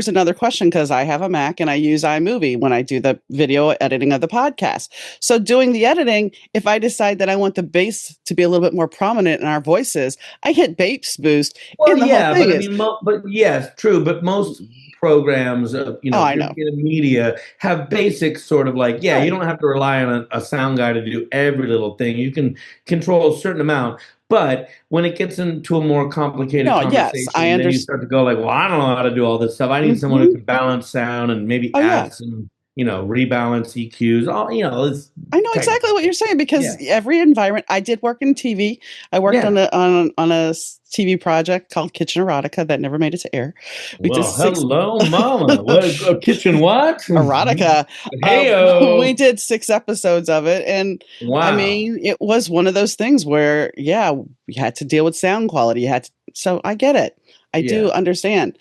another question because I have a Mac and I use iMovie when I do the video editing of the podcast. So doing the editing, if I decide that I want the bass to be a little bit more prominent in our voices, I hit bass boost, Well, and the whole yeah, thing but I is, mean, but yes, true. But most programs, oh, if I you're know. in media, have basic sort of like, yeah, you Right. don't have to rely on a sound guy to do every little thing. You can control a certain amount. But when it gets into a more complicated No, yes, I conversation, then you understand. start to go like, well, I don't know how to do all this stuff. I need someone who Hmm. can balance sound and maybe Oh, yeah. add some, rebalance EQs, all, it's I know exactly technical what stuff. you're saying Yeah. because every environment. I did work in TV. I worked Yeah. on a TV project called Kitchen Erotica that never made it to air. We did Well, six hello, mama. What a kitchen what? erotica. We Heyo. did 6 episodes of it, and I Wow. mean, it was one of those things where, yeah, we had to deal with sound quality. You had to, so I get it. I do Yeah. understand,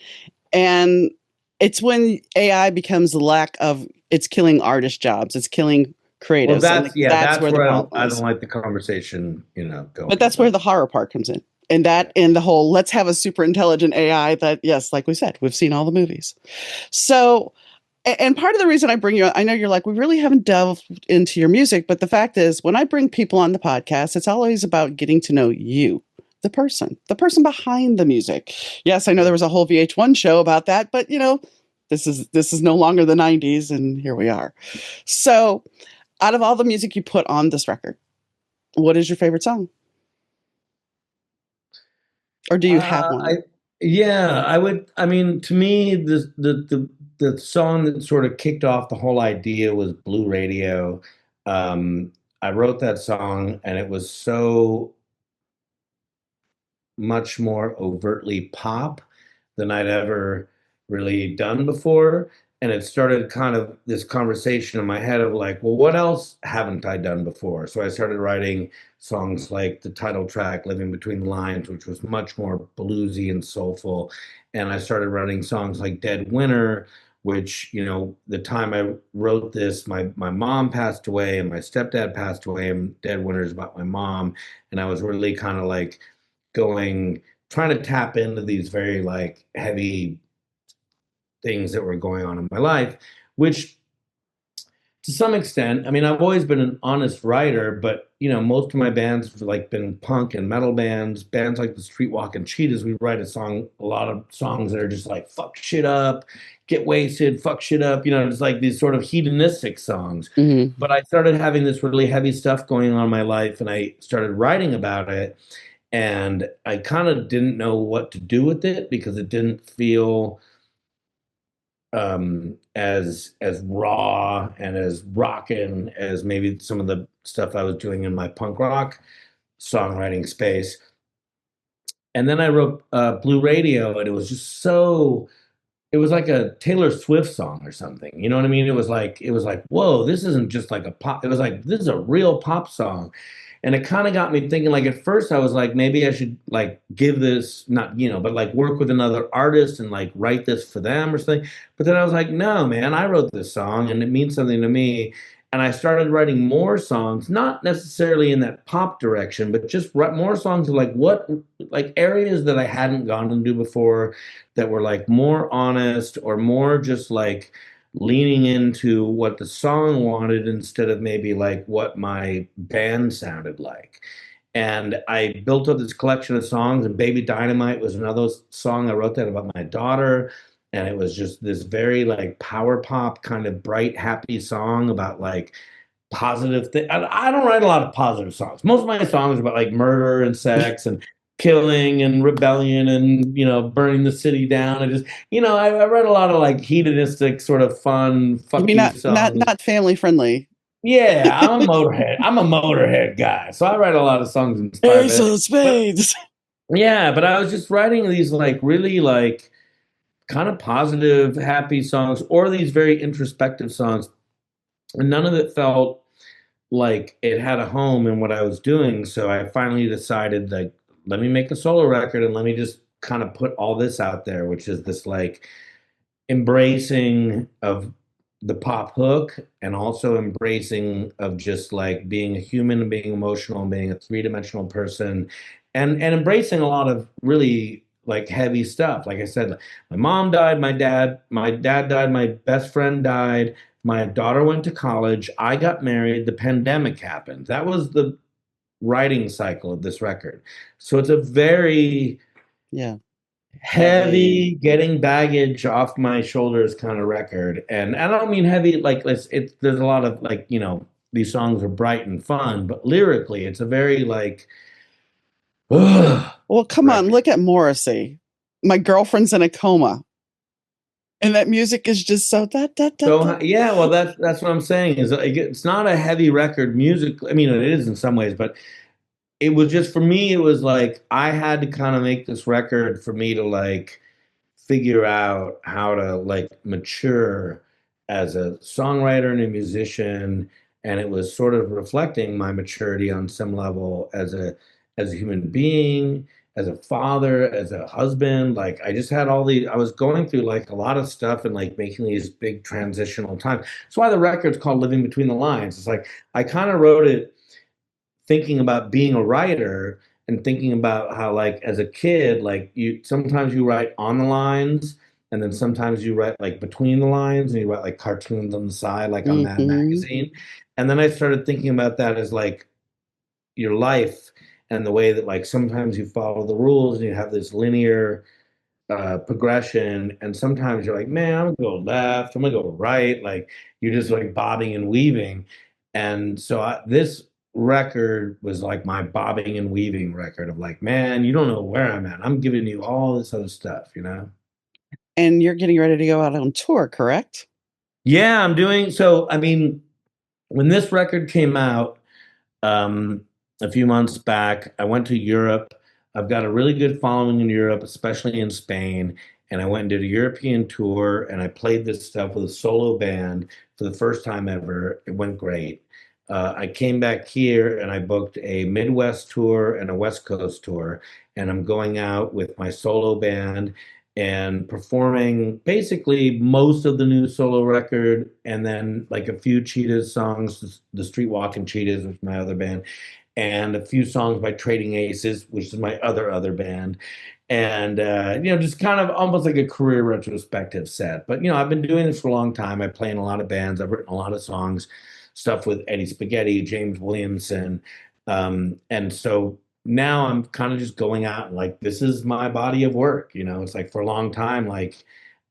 and it's when AI becomes the lack of. It's killing artist jobs. It's killing Well, creatives, and that's that's where the where problem I don't is. like the conversation, But going. that's where But the horror part comes in. And yeah. that in the whole let's have a super intelligent AI that, yes, like we said, we've seen all the movies. So, and part of the reason I bring you, I know you're like, we really haven't delved into your music, but the fact is, when I bring people on the podcast, it's always about getting to know you, the person behind the music. Yes, I know there was a whole VH1 show about that, but this is no longer the 90s, and here we are. So, out of all the music you put on this record, what is your favorite song? Or do you have I one? yeah, I mean, to me, the song that sort of kicked off the whole idea was Blue Radio. Um, I wrote that song and it was so much more overtly pop than I'd ever really done before. And it started kind of this conversation in my head of like, well, what else haven't I done before? So I started writing songs like the title track, Living Between the Lines, which was much more bluesy and soulful. And I started writing songs like Dead Winter, which, the time I wrote this, my mom passed away and my stepdad passed away, and Dead Winter is about my mom. And I was really kind of like going trying to tap into these very like heavy things that were going on in my life, which to some extent, I mean, I've always been an honest writer, but most of my bands have like been punk and metal bands like the Streetwalking Cheetahs. We write a lot of songs that are just like fuck shit up, get wasted, fuck shit up, it's like these sort of hedonistic songs. Hmm. But I started having this really heavy stuff going on in my life and I started writing about it. And I kind of didn't know what to do with it because it didn't feel as raw and as rockin' as maybe some of the stuff I was doing in my punk rock songwriting space. And then I wrote Blue Radio, and it was just so. It was like a Taylor Swift song or something. You know what I mean? It was like, whoa, this isn't just like a pop. It was like this is a real pop song. And it kind of got me thinking, like at first I was like, maybe I should like give this, not, but like work with another artist and like write this for them or something. But then I was like, no, man, I wrote this song and it means something to me. And I started writing more songs, not necessarily in that pop direction, but just write more songs like like areas that I hadn't gone into before that were like more honest or more just like leaning into what the song wanted instead of maybe like what my band sounded like. And I built up this collection of songs, and Baby Dynamite was another song I wrote that about my daughter. And it was just this very like power pop kind of bright, happy song about like positive thing. I don't write a lot of positive songs. Most of my songs are about like murder and sex and killing and rebellion and burning the city down. And just I write a lot of like hedonistic sort of fun You fuck mean you not songs. family friendly? Yeah, I'm a Motorhead guy, so I write a lot of songs inspired by Ace that. of But Spades. yeah, but I was just writing these like really like kind of positive, happy songs, or these very introspective songs, and none of it felt like it had a home in what I was doing. So I finally decided like, let me make a solo record and let me just kind of put all this out there, which is this like embracing of the pop hook and also embracing of just like being a human and being emotional and being a three-dimensional person and embracing a lot of really like heavy stuff. Like I said, my mom died, my dad died, my best friend died, my daughter went to college, I got married, the pandemic happened. That was the writing cycle of this record. So it's a very Yeah. Heavy. heavy, getting baggage off my shoulders kind of record. And I don't mean heavy like it's there's a lot of like, these songs are bright and fun, but lyrically it's a very like Well, come on, record. look at Morrissey. My girlfriend's in a coma. And that music is just so da da da da. So yeah, well that's what I'm saying is like, it's not a heavy record music. I mean, it is in some ways, but it was just for me, it was like I had to kind of make this record for me to like figure out how to like mature as a songwriter and a musician, and it was sort of reflecting my maturity on some level as a human being, as a father, as a husband. Like I just had I was going through like a lot of stuff and like making these big transitional times. That's why the record's called Living Between the Lines. It's like I kind of wrote it thinking about being a writer and thinking about how like as a kid like you sometimes you write on the lines and then sometimes you write like between the lines and you write like cartoons on the side like on Mad Hmm. Magazine. And then I started thinking about that as like your life and the way that like sometimes you follow the rules and you have this linear progression, and sometimes you're like, man, I'm gonna go left, I'm gonna go right, like you're just like bobbing and weaving. And so this record was like my bobbing and weaving record of like, man, you don't know where I'm at. I'm giving you all this other stuff, you know? And you're getting ready to go out on tour, correct? Yeah, I'm doing so. I mean, when this record came out, um, a few months back. I went to Europe. I've got a really good following in Europe, especially in Spain. And I went and did a European tour and I played this stuff with a solo band for the first time ever. It went great. I came back here and I booked a Midwest tour and a West Coast tour. And I'm going out with my solo band and performing basically most of the new solo record and then like a few Cheetahs songs, the Street Walking Cheetahs, which is my other band, and a few songs by Trading Aces, which is my other band. And just kind of almost like a career retrospective set. But I've been doing this for a long time. I play in a lot of bands. I've written a lot of songs, stuff with Eddie Spaghetti, James Williamson. And so now I'm kind of just going out and like this is my body of work. It's like for a long time, like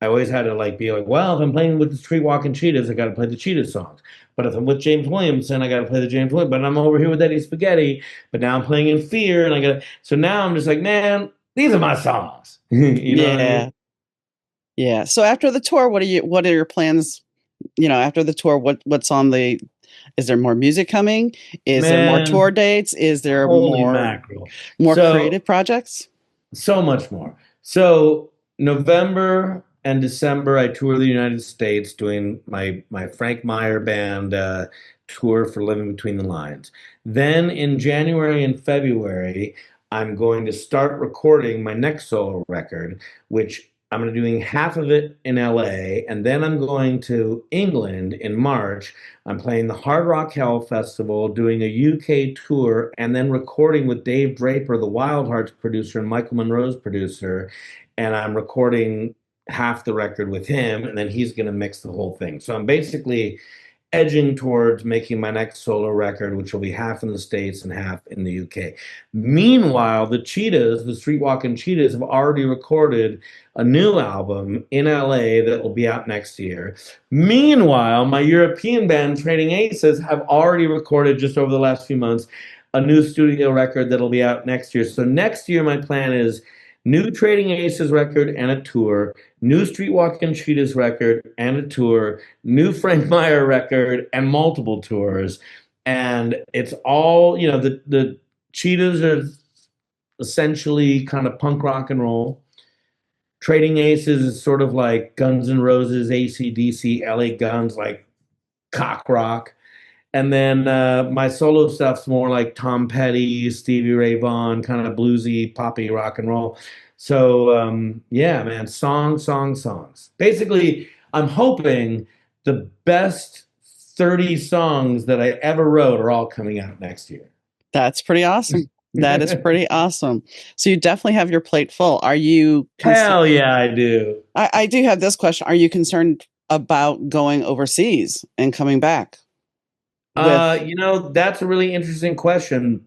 I always had to like be like, well, if I'm playing with the Street Walking Cheetahs, I got to play the Cheetah songs. But if I'm with James Williamson, I got to play the James Williamson. But I'm over here with Eddie Spaghetti. But now I'm playing in Fear, and I got to. So now I'm just like, man, these are my songs. You know what I mean? Yeah. Yeah. So after the tour, what are your plans? After the tour, what's on the is there more music coming? Is there more tour Man, dates? Is there holy mackerel. more So creative projects? so much more. So November and December, I tour the United States doing my Frank Meyer band tour for Living Between the Lines. Then in January and February, I'm going to start recording my next solo record, which I'm going to doing half of it in LA, and then I'm going to England in March. I'm playing the Hard Rock Hell Festival, doing a UK tour, and then recording with Dave Draper, the Wild Hearts producer, and Michael Monroe's producer. And I'm recording half the record with him, and then he's going to mix the whole thing. So I'm basically edging towards making my next solo record, which will be half in the States and half in the UK. Meanwhile, the Cheetahs, the Street Walking Cheetahs, have already recorded a new album in LA that will be out next year. Meanwhile, my European band, Trading Aces, have already recorded just over the last few months a new studio record that'll be out next year. So next year, my plan is new Trading Aces record and a tour, new Street Walking Cheetahs record and a tour, new Frank Meyer record and multiple tours. And it's all, the Cheetahs are essentially kind of punk rock and roll. Trading Aces is sort of like Guns N' Roses, AC/DC, LA Guns, like cock rock. And then my solo stuff's more like Tom Petty, Stevie Ray Vaughan, kind of bluesy, poppy rock and roll. So yeah, man, songs. Basically, I'm hoping the best 30 songs that I ever wrote are all coming out next year. That's pretty awesome. That is pretty awesome. So you definitely have your plate full. Are you Hell yeah, I do. I do have this question. Are you concerned about going overseas and coming back with That's a really interesting question.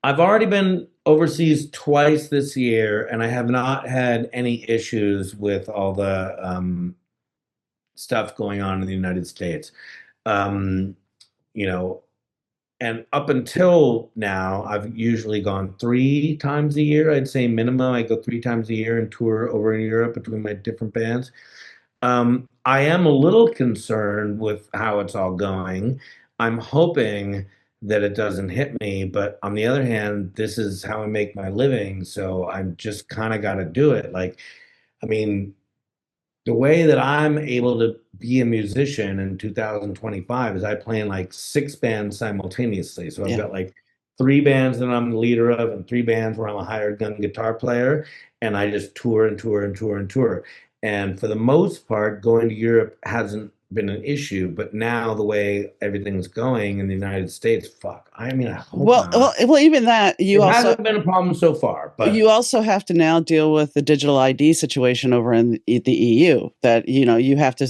I've already been overseas twice this year, and I have not had any issues with all the stuff going on in the United States. Um, you know, and up until now, I've usually gone 3 times a year. I'd say minimum. I go 3 times a year and tour over in Europe between my different bands. I am a little concerned with how it's all going. I'm hoping that it doesn't hit me, but on the other hand, this is how I make my living, so I'm just kind of got to do it. Like, I mean, the way that I'm able to be a musician in 2025 is I play in like 6 bands simultaneously. So I've yeah. got like 3 bands that I'm the leader of and 3 bands where I'm a hired gun guitar player. And I just tour and tour and tour and tour. And for the most part, going to Europe hasn't been an issue. But now the way everything's going in the United States, fuck. I mean, I hope not. Well, even that It hasn't been a problem so far, but you also have to now deal with the digital ID situation over in the EU that, you have to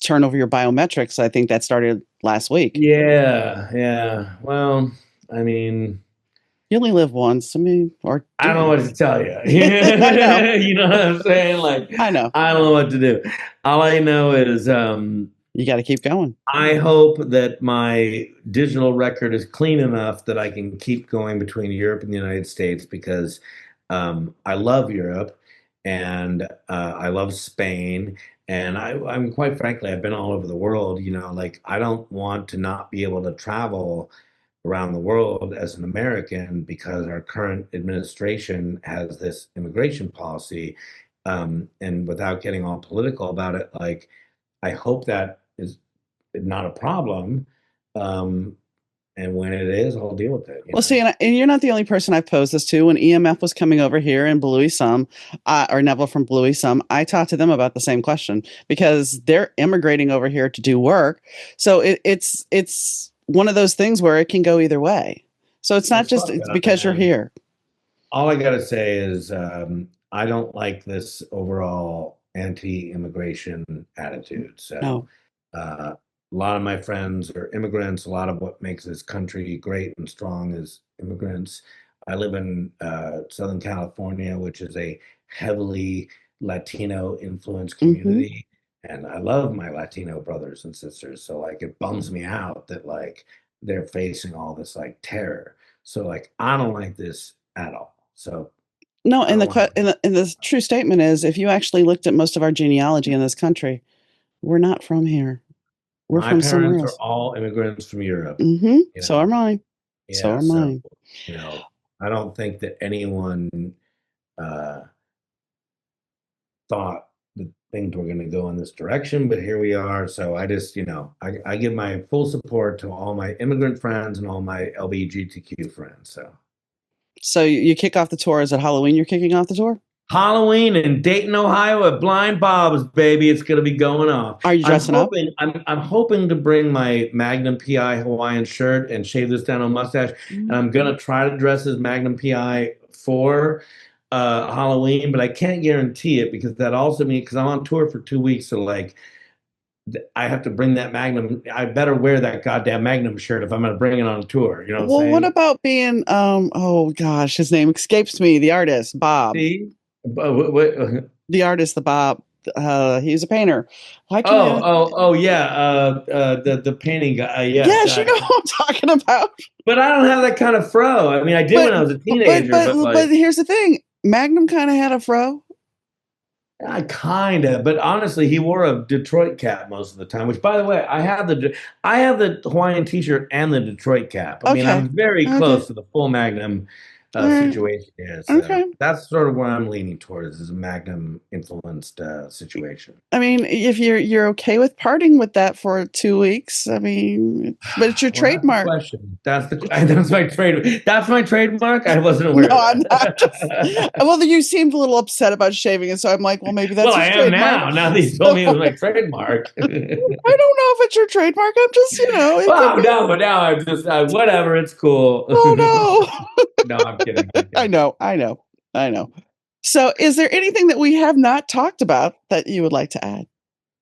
turn over your biometrics. I think that started last week. yeah, yeah. Well, I mean, You only live once. I mean, or I do don't know you? what to tell you. I know. You know what I'm saying? Like, I know. I don't know what to do. All I know is You got to keep going. I hope that my digital record is clean enough that I can keep going between Europe and the United States because I love Europe and I love Spain. And I'm quite frankly, I've been all over the world. Like I don't want to not be able to travel around the world as an American because our current administration has this immigration policy. And without getting all political about it, like I hope that is not a problem. Um, and when it is, I'll deal with it. Well, see, and you're not the only person I've posed this to. When EMF was coming over here and Bluey Some, or Neville from Bluey Some, I talked to them about the same question because they're immigrating over here to do work. So it's one of those things where it can go either way. So it's Well, not just fuck it's that, because you're man. here. All I gotta say is I don't like this overall anti-immigration attitude. So No. a lot of my friends are immigrants. A lot of what makes this country great and strong is immigrants. I live in Southern California, which is a heavily Latino influenced Hmm. community. And I love my Latino brothers and sisters. So like it bums me out that like they're facing all this like terror. So like I don't like this at all. So No, I and don't want to. and the true statement is, if you actually looked at most of our genealogy in this country, we're not from here. We're My from somewhere parents are else. all immigrants from Europe, you So are know. mine. So Yeah, are so mine. you know, I don't think that anyone uh thought that things were going to go in this direction, but here we are. So I just, I give my full support to all my immigrant friends and all my LBGTQ friends. So So you kick off the tour. Is it Halloween you're kicking off the tour? Halloween in Dayton, Ohio at Blind Bob's, baby. It's gonna be going off. Are you dressing up? I'm hoping to bring my Magnum PI Hawaiian shirt and shave this down on mustache. And I'm gonna try to dress as Magnum PI for Halloween, but I can't guarantee it because that also means because I'm on tour for 2 weeks, so like I have to bring that Magnum. I better wear that goddamn Magnum shirt if I'm gonna bring it on tour. You know what I'm Well, what saying? about being oh gosh, his name escapes me, the artist, Bob. See? What, The artist, the Bob. He's a painter. Why can't oh, I yeah. The painting guy. Yes, Yes, you know what I'm talking about. but I don't have that kind of fro. I mean, I did when But I was a but teenager, but but like, here's the thing. Magnum kind of had a fro. I kind of. But honestly, he wore a Detroit cap most of the time. Which, by the way, I have the Hawaiian T-shirt and the Detroit cap. I mean, Okay. I'm very Okay. close to the full Magnum. All right. situation is. Okay. That's sort of where I'm leaning towards, is a Magnum influenced situation. I mean, if you're okay with parting with that for 2 weeks, I mean, but it's your Well, that's the trademark. question. That's my trade. That's my trademark. I wasn't No, aware of I'm not just. that. Well, you seemed a little upset about shaving, and so I'm like, well, maybe Well, that's I his am trademark. now. Now that you told So me it was my trademark. I don't know if it's your trademark. I'm just, it could Well, be. no, but now I'm just whatever. It's cool. Oh No, I'm kidding. I'm no. I kidding. know. I know. I know. So, is there anything that we have not talked about that you would like to add?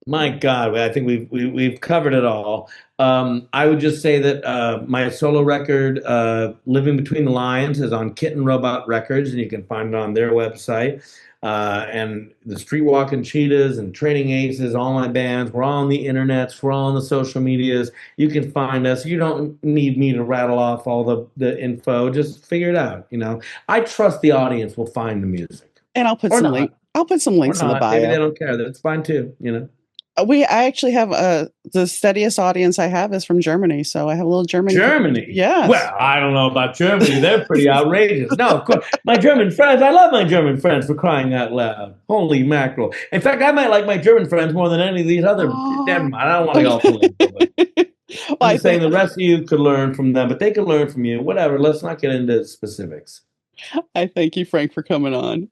My God, I think we've covered it all. I would just say that my solo record, "Living Between the Lines," is on Kitten Robot Records, and you can find it on their website. And the Street Walking Cheetahs and Training Aces, all my bands, we're all on the internets, we're all on the social medias. You can find us. You don't need me to rattle off all the info. Just figure it out. I trust the audience will find the music, And I'll put or some not, link. I'll put some or links in the not. Maybe they bio. don't care. That's fine too. I actually have the steadiest audience I have is from Germany, so I have a little German. Germany. Yes. Well, I don't know about Germany. They're pretty outrageous. No, of course. My German friends, I love my German friends, for crying out loud. Holy mackerel. In fact, I might like my German friends more than any of these other. Never Oh. mind. I don't want to go political, but Well, I'm I just saying think the rest of you could learn from them, but they could learn from you. Whatever. Let's not get into specifics. I thank you, Frank, for coming on.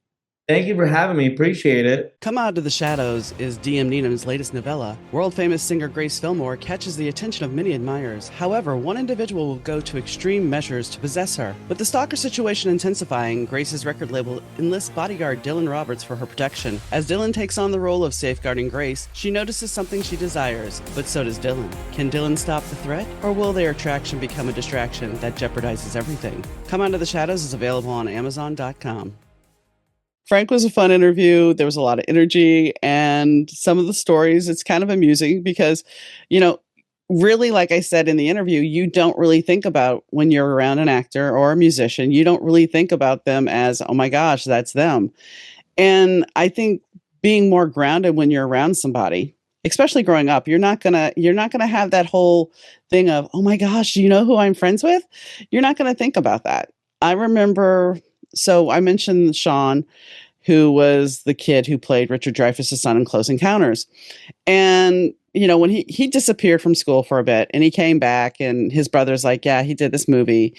Thank you for having me. Appreciate it. Come Out to the Shadows is D.M. Needham's latest novella. World-famous singer Grace Fillmore catches the attention of many admirers. However, one individual will go to extreme measures to possess her. With the stalker situation intensifying, Grace's record label enlists bodyguard Dylan Roberts for her protection. As Dylan takes on the role of safeguarding Grace, she notices something she desires, but so does Dylan. Can Dylan stop the threat, or will their attraction become a distraction that jeopardizes everything? Come Out of the Shadows is available on Amazon.com. Frank was a fun interview. There was a lot of energy, and some of the stories, it's kind of amusing because, really, like I said in the interview, you don't really think about when you're around an actor or a musician, you don't really think about them as, oh my gosh, that's them. And I think being more grounded when you're around somebody, especially growing up, you're not gonna have that whole thing of, oh my gosh, do you know who I'm friends with? You're not gonna think about that. I remember, so I mentioned Sean, who was the kid who played Richard Dreyfuss's son in Close Encounters. And, when he disappeared from school for a bit and he came back and his brother's like, yeah, he did this movie.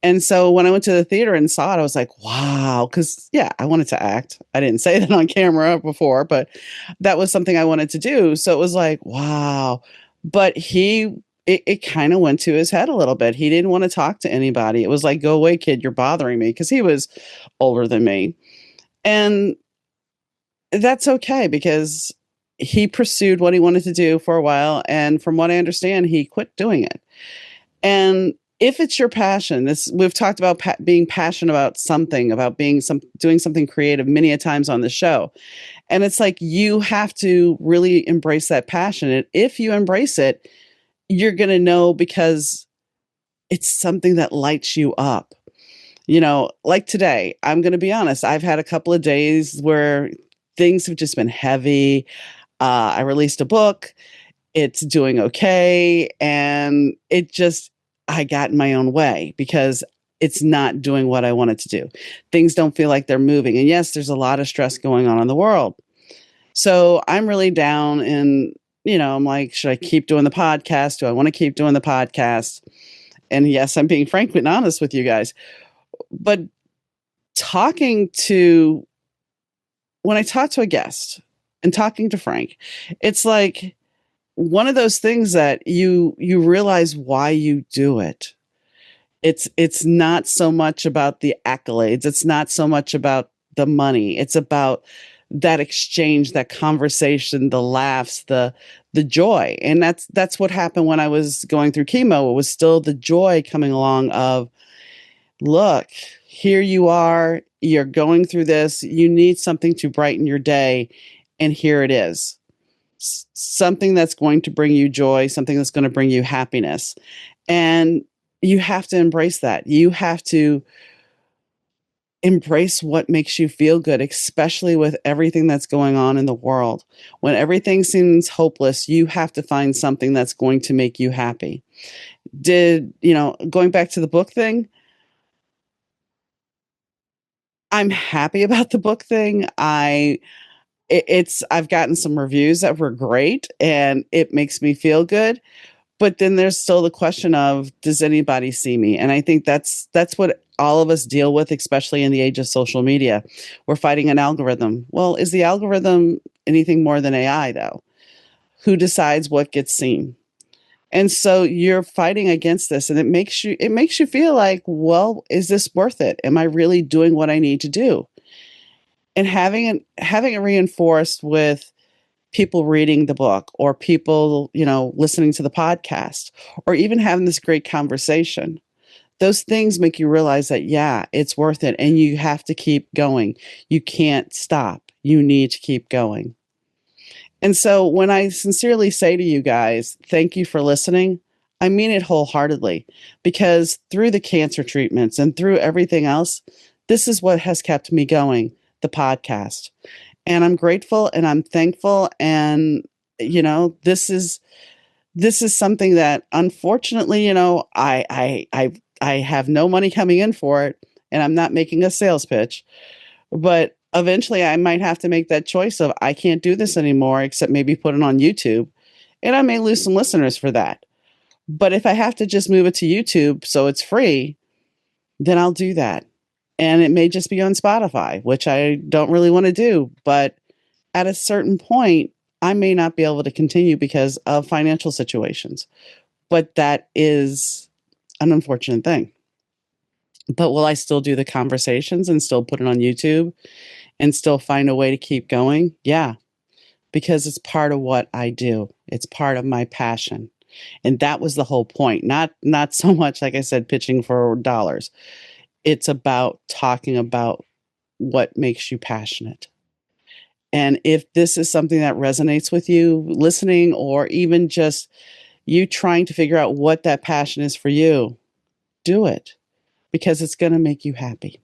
And so when I went to the theater and saw it, I was like, wow. Cause yeah, I wanted to act. I didn't say that on camera before, but that was something I wanted to do. So it was like, wow. But it kind of went to his head a little bit. He didn't want to talk to anybody. It was like, go away, kid. You're bothering me. Cause he was older than me. And that's okay because he pursued what he wanted to do for a while. And from what I understand, he quit doing it. And if it's your passion, we've talked about being passionate about something, about doing something creative many a times on the show. And it's like you have to really embrace that passion. And if you embrace it, you're going to know because it's something that lights you up. Like today, I'm going to be honest, I've had a couple of days where things have just been heavy. I released a book. It's doing okay. And I got in my own way because it's not doing what I want it to do. Things don't feel like they're moving. And yes, there's a lot of stress going on in the world. So I'm really down and, I'm like, should I keep doing the podcast? Do I want to keep doing the podcast? And yes, I'm being frank and honest with you guys. But when I talk to a guest and talking to Frank, it's like one of those things that you realize why you do it. It's not so much about the accolades. It's not so much about the money. It's about that exchange, that conversation, the laughs, the joy. And that's what happened when I was going through chemo. It was still the joy coming along of, look, here you are, you're going through this, you need something to brighten your day, and here it is. Something that's going to bring you joy, something that's going to bring you happiness. And you have to embrace that. You have to embrace what makes you feel good, especially with everything that's going on in the world. When everything seems hopeless, you have to find something that's going to make you happy. Going back to the book thing, I'm happy about the book thing. I've gotten some reviews that were great and it makes me feel good. But then there's still the question of, does anybody see me? And I think that's what all of us deal with, especially in the age of social media. We're fighting an algorithm. Well, is the algorithm anything more than AI though? Who decides what gets seen? And so you're fighting against this, and it makes you feel like, well, is this worth it? Am I really doing what I need to do? And having it reinforced with people reading the book, or people, listening to the podcast, or even having this great conversation. Those things make you realize that, yeah, it's worth it. And you have to keep going. You can't stop. You need to keep going. And so when I sincerely say to you guys, thank you for listening, I mean it wholeheartedly, because through the cancer treatments and through everything else, this is what has kept me going, the podcast. And I'm grateful and I'm thankful. And, this is something that unfortunately, I have no money coming in for it, and I'm not making a sales pitch, but eventually I might have to make that choice of, I can't do this anymore, except maybe put it on YouTube, and I may lose some listeners for that. But if I have to just move it to YouTube so it's free, then I'll do that. And it may just be on Spotify, which I don't really want to do. But at a certain point, I may not be able to continue because of financial situations. But that is an unfortunate thing. But will I still do the conversations and still put it on YouTube and still find a way to keep going? Yeah, because it's part of what I do. It's part of my passion. And that was the whole point. Not so much, like I said, pitching for dollars. It's about talking about what makes you passionate. And if this is something that resonates with you, listening, or even just you trying to figure out what that passion is for you, do it, because it's going to make you happy.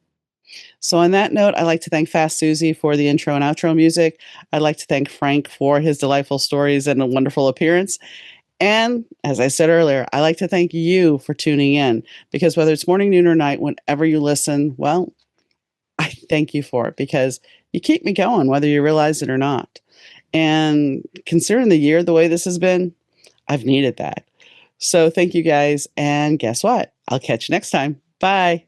So on that note, I'd like to thank Fast Susie for the intro and outro music. I'd like to thank Frank for his delightful stories and a wonderful appearance. And as I said earlier, I like to thank you for tuning in, because whether it's morning, noon, or night, whenever you listen, well, I thank you for it, because you keep me going, whether you realize it or not. And considering the year the way this has been, I've needed that. So thank you guys. And guess what? I'll catch you next time. Bye.